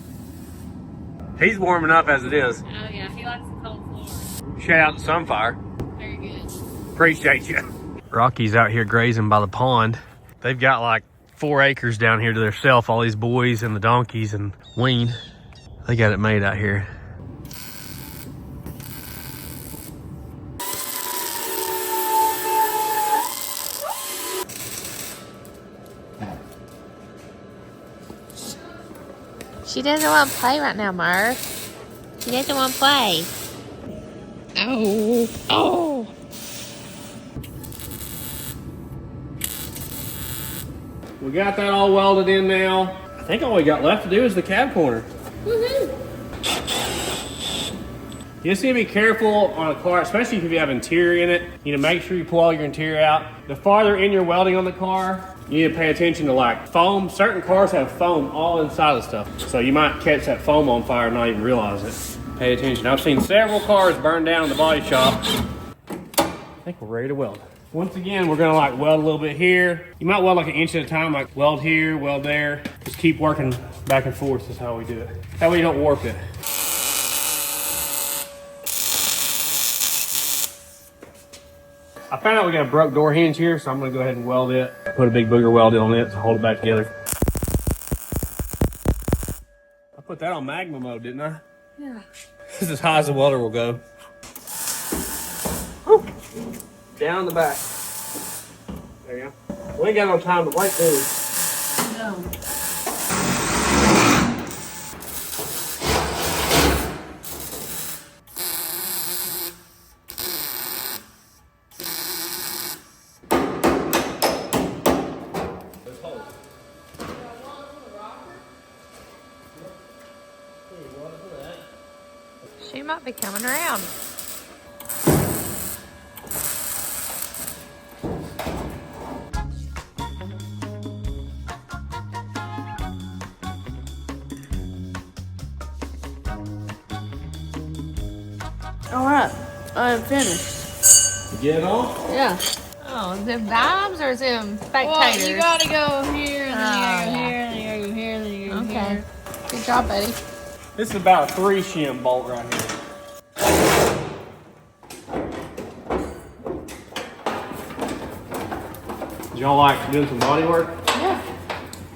He's warming up as it is. Oh, yeah. He likes the cold floor. Shout out to Sunfire. Very good. Appreciate you. Rocky's out here grazing by the pond. They've got like 4 acres down here to themselves, all these boys and the donkeys and Ween. They got it made out here. She doesn't want to play right now, Murph. She doesn't want to play. Oh. Oh. We got that all welded in now. I think all we got left to do is the cab corner. Woohoo! You just need to be careful on a car, especially if you have interior in it. You need to make sure you pull all your interior out. The farther in your welding on the car, you need to pay attention to like foam. Certain cars have foam all inside of stuff. So you might catch that foam on fire and not even realize it. Pay attention. I've seen several cars burn down in the body shop. I think we're ready to weld. Once again, we're gonna like weld a little bit here. You might weld like an inch at a time, like weld here, weld there. Just keep working back and forth is how we do it. That way you don't warp it. I found out we got a broke door hinge here, so I'm gonna go ahead and weld it. Put a big booger weld on it to hold it back together. I put that on magma mode, didn't I? Yeah. This is as high as the welder will go. Woo. Down the back. There you go. We ain't got no time to wait, do we? No. She might be coming around. All right, I'm finished. Get it on? Yeah. Oh, is them dimes or is them fake Well, taters? you gotta go here, and then you Oh, go yeah. here, and then you go here, and then you go Okay. here. Good job, buddy. This is about a 3 shim bolt right here. Did y'all like doing some body work? Yeah.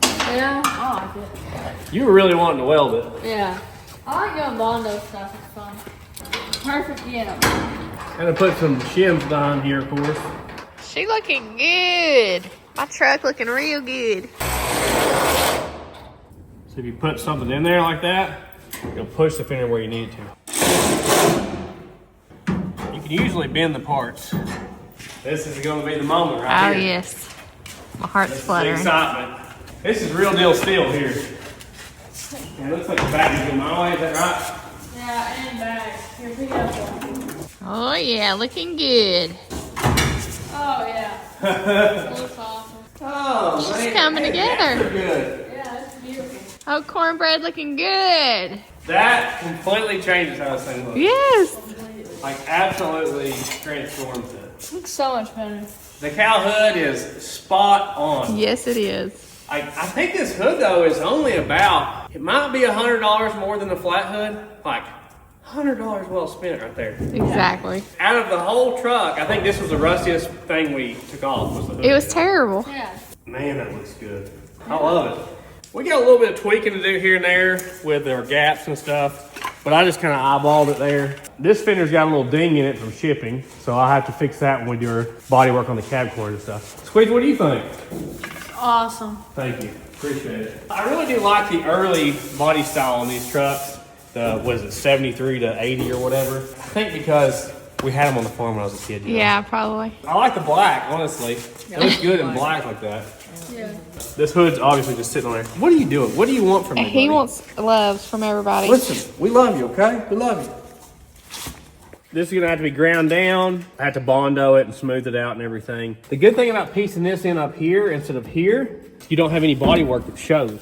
Yeah, I like it. You were really wanting to weld it. Yeah. I like doing Bondo stuff, it's fun. Perfect, yeah. And to put some shims behind here, of course. She looking good. My truck looking real good. So if you put something in there like that, you'll push the fender where you need it to. You can usually bend the parts. This is going to be the moment right Oh, here. yes. My heart's This is the fluttering. excitement. This is real deal steel here. And it looks like the back is in my way, is that right? Yeah, and back. Here, pick up one. Oh, yeah, looking good. Oh, yeah. Looks awesome. Oh, She's coming together. Good. Yeah, it's beautiful. Oh, cornbread looking good. That completely changes how this thing looks. Yes. Like absolutely transforms it. Looks so much better. The cow hood is spot on. Yes, it is. I think this hood though is only about, it might be $100 more than the flat hood. Like $100 well spent right there. Exactly. Out of the whole truck, I think this was the rustiest thing we took off was the hood. It was terrible. Yeah. Man, that looks good. I love it. We got a little bit of tweaking to do here and there with our gaps and stuff, but I just kind of eyeballed it there. This fender's got a little ding in it from shipping, so I'll have to fix that when we do our body work on the cab cord and stuff. Squeeze, what do you think? Awesome. Thank you. Appreciate it. I really do like the early body style on these trucks. The, what is it, 73 to 80 or whatever. I think because we had them on the farm when I was a kid. You know? Yeah, probably. I like the black, honestly. It looks good in black like that. Yeah. This hood's obviously just sitting on there. What are you doing? What do you want from me, He buddy? wants loves from everybody. Listen, we love you, okay? We love you. This is gonna have to be ground down. I have to Bondo it and smooth it out and everything. The good thing about piecing this in up here instead of here, you don't have any body work that shows.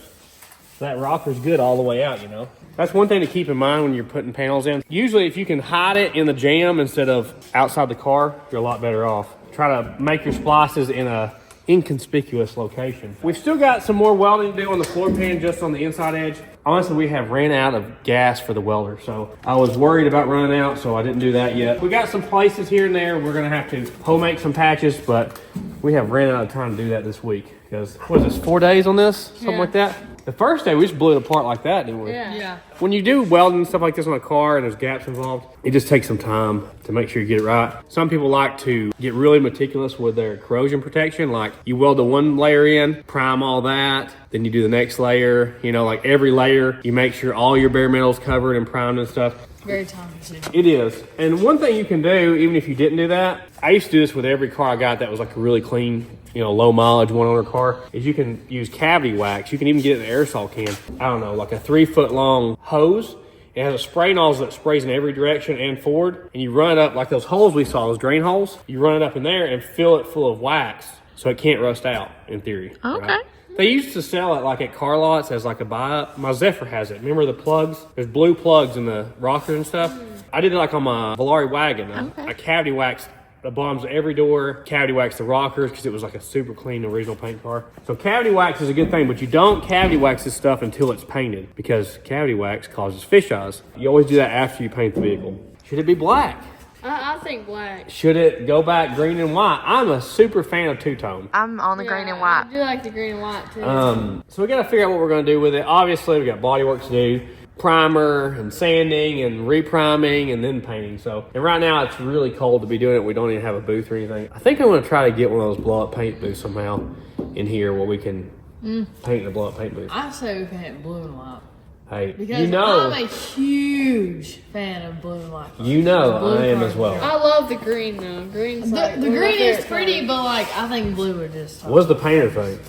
That rocker's good all the way out, you know? That's one thing to keep in mind when you're putting panels in. Usually if you can hide it in the jam instead of outside the car, you're a lot better off. Try to make your splices in a inconspicuous location. We've still got some more welding to do on the floor pan, just on the inside edge. Honestly, we have ran out of gas for the welder, so I was worried about running out, so I didn't do that yet. We got some places here and there. We're gonna have to home make some patches, but we have ran out of time to do that this week. Because, what is this, 4 days on this? Something like that? The first day, we just blew it apart like that, didn't we? Yeah. When you do welding and stuff like this on a car and there's gaps involved, it just takes some time to make sure you get it right. Some people like to get really meticulous with their corrosion protection. Like you weld the one layer in, prime all that, then you do the next layer. You know, like every layer, you make sure all your bare metal's covered and primed and stuff. Very time consuming. It is. And one thing you can do, even if you didn't do that, I used to do this with every car I got that was like a really clean, you know, low mileage one owner car, is you can use cavity wax. You can even get it in an aerosol can. I don't know, like a 3 foot long hose, It has a spray nozzle that sprays in every direction and forward. And you run it up like those holes we saw, those drain holes. You run it up in there and fill it full of wax so it can't rust out, in theory. Okay. Right? They used to sell it like at car lots as like a buy-up. My Zephyr has it. Remember the plugs? There's blue plugs in the rockers and stuff. I did it like on my Volare wagon. I cavity waxed the bottoms of every door, cavity waxed the rockers because it was like a super clean original paint car. So cavity wax is a good thing, but you don't cavity wax this stuff until it's painted because cavity wax causes fish eyes. You always do that after you paint the vehicle. Should it be black? I think black. Should it go back green and white? I'm a super fan of two-tone. I'm on the green and white. I do like the green and white too. So we got to figure out what we're going to do with it. Obviously, we got bodywork to do, primer and sanding and repriming and then painting. And right now it's really cold to be doing it. We don't even have a booth or anything. I think I'm going to try to get one of those blow-up paint booths somehow in here where we can paint in a blow-up paint booth. I say we paint blue and white. Hey, Because you know, I'm a huge fan of blue and white. you know Blue I am cars as well. I love the green though. Green's like The one of my green is favorite pretty, colors. but like I think blue would just. What's the painter think?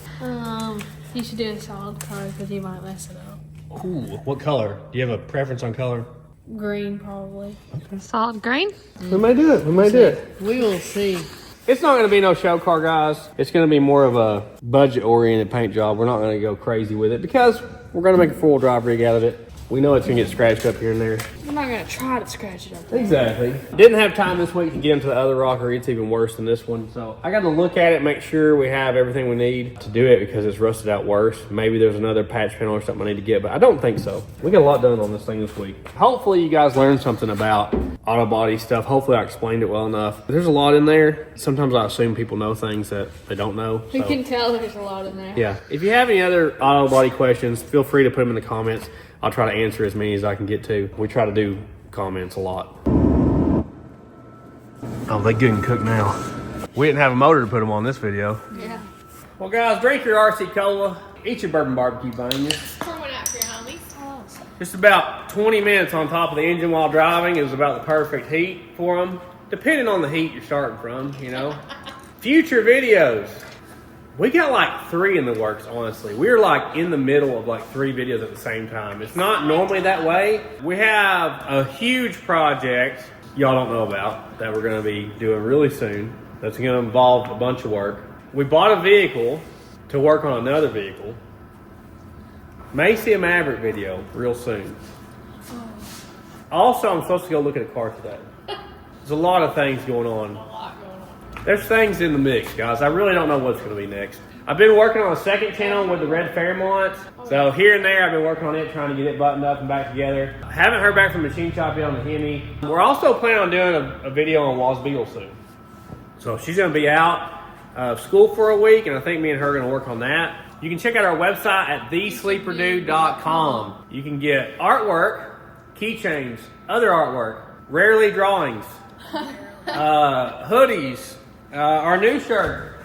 You should do a solid color because you might mess it up. Ooh, what color? Do you have a preference on color? Green probably. Solid green? We may do it. We may do it. We will see. It's not going to be no show car, guys. It's going to be more of a budget-oriented paint job. We're not going to go crazy with it because we're going to make a four-wheel drive rig out of it. We know it's going to get scratched up here and there. I'm not gonna try to scratch it up. Exactly. Didn't have time this week to get into the other rocker. It's even worse than this one. So I got to look at it, make sure we have everything we need to do it because it's rusted out worse. Maybe there's another patch panel or something I need to get, but I don't think so. We got a lot done on this thing this week. Hopefully you guys learned something about auto body stuff. Hopefully I explained it well enough. There's a lot in there. Sometimes I assume people know things that they don't know. You So, can tell there's a lot in there. yeah. If you have any other auto body questions, feel free to put them in the comments. I'll try to answer as many as I can get to. We try to do comments a lot. Oh, they good and cook now. We didn't have a motor to put them on this video. Yeah. Well, guys, drink your RC Cola. Eat your bourbon barbecue bangers. Pour one out for your homies. Just about 20 minutes on top of the engine while driving is about the perfect heat for them. Depending on the heat you're starting from, you know. Future videos. We got like 3 in the works, honestly. We're like in the middle of like 3 videos at the same time. It's not normally that way. We have a huge project y'all don't know about that we're gonna be doing really soon. That's gonna involve a bunch of work. We bought a vehicle to work on another vehicle. May see a Maverick video real soon. Also, I'm supposed to go look at a car today. There's a lot of things going on. There's things in the mix, guys. I really don't know what's going to be next. I've been working on a second channel with the red Fairmont. So here and there, I've been working on it, trying to get it buttoned up and back together. I haven't heard back from Machine Shop yet on the Hemi. We're also planning on doing a video on Waz Beetle soon. So she's going to be out of school for a week, and I think me and her are going to work on that. You can check out our website at thesleeperdude.com. You can get artwork, keychains, other artwork, rarely drawings, hoodies, our new shirt,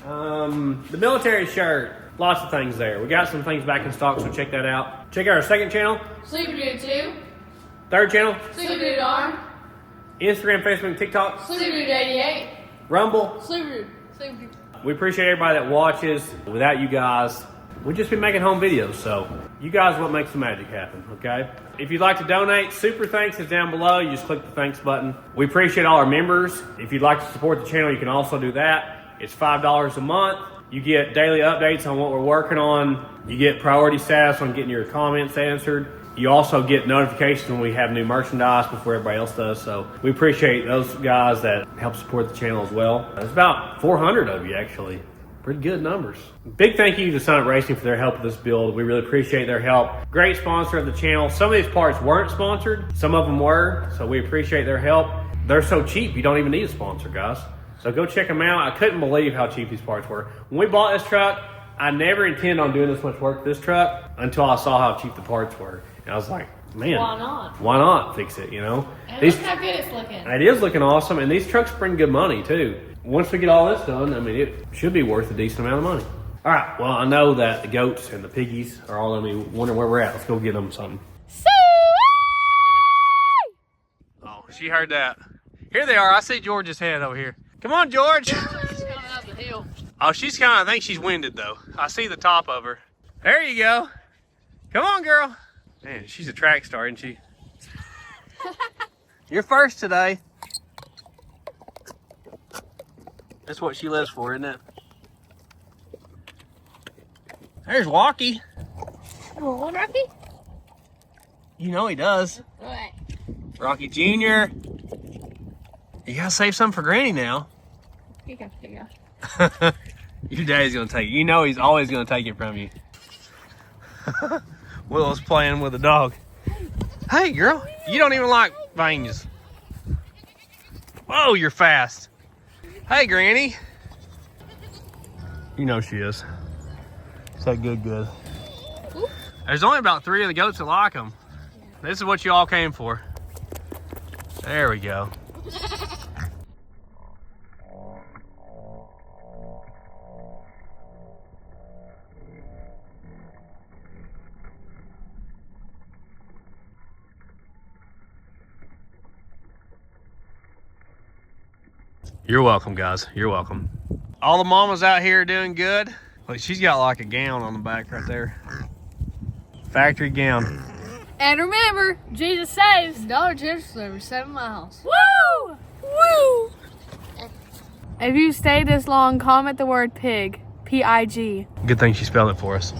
the military shirt, lots of things there. We got some things back in stock, so check that out. Check out our second channel, Sleeper Dude 2. third channel, Sleeper Dude Arm. Instagram, Facebook, TikTok, Sleeper Dude 88. Rumble. Sleeper Dude. Sleeper Dude. We appreciate everybody that watches. Without you guys, we'd just be making home videos. So you guys are what makes the magic happen, okay? If you'd like to donate, super thanks is down below. You just click the thanks button. We appreciate all our members. If you'd like to support the channel, you can also do that. It's $5 a month. You get daily updates on what we're working on. You get priority status on getting your comments answered. You also get notifications when we have new merchandise before everybody else does. So we appreciate those guys that help support the channel as well. There's about 400 of you, actually. Pretty good numbers. Big thank you to Summit Racing for their help with this build. We really appreciate their help. Great sponsor of the channel. Some of these parts weren't sponsored. Some of them were. So we appreciate their help. They're so cheap, you don't even need a sponsor, guys. So go check them out. I couldn't believe how cheap these parts were. When we bought this truck, I never intended on doing this much work with this truck until I saw how cheap the parts were. And I was like, man, Why not? why not fix it, you know? And look how good it's looking. It is looking awesome, and these trucks bring good money too. Once we get all this done, I mean, it should be worth a decent amount of money. All right, well, I know that the goats and the piggies are all going to be wondering where we're at. Let's go get them something. Oh, she heard that. Here they are. I see George's head over here. Come on, George. She's coming up the hill. Oh, she's kind of, I think she's winded though. I see the top of her. There you go. Come on, girl. Man, she's a track star, isn't she? You're first today. That's what she lives for, isn't it? There's Walkie. Oh, Rocky. You know he does. What? Rocky Jr. You gotta save some for Granny now. Here you go. Your daddy's gonna take it. You know he's always gonna take it from you. Willow's playing with a dog. Hey, girl, you don't even like hinges. Whoa, you're fast. Hey, Granny. You know she is. So good. There's only about 3 of the goats that like them. This is what you all came for. There we go. You're welcome, guys. You're welcome. All the mamas out here are doing good. Look, she's got like a gown on the back right there. Factory gown. And remember, Jesus saves. Dollar General every 7 miles. Woo! Woo! If you stayed this long, comment the word pig. P-I-G. Good thing she spelled it for us.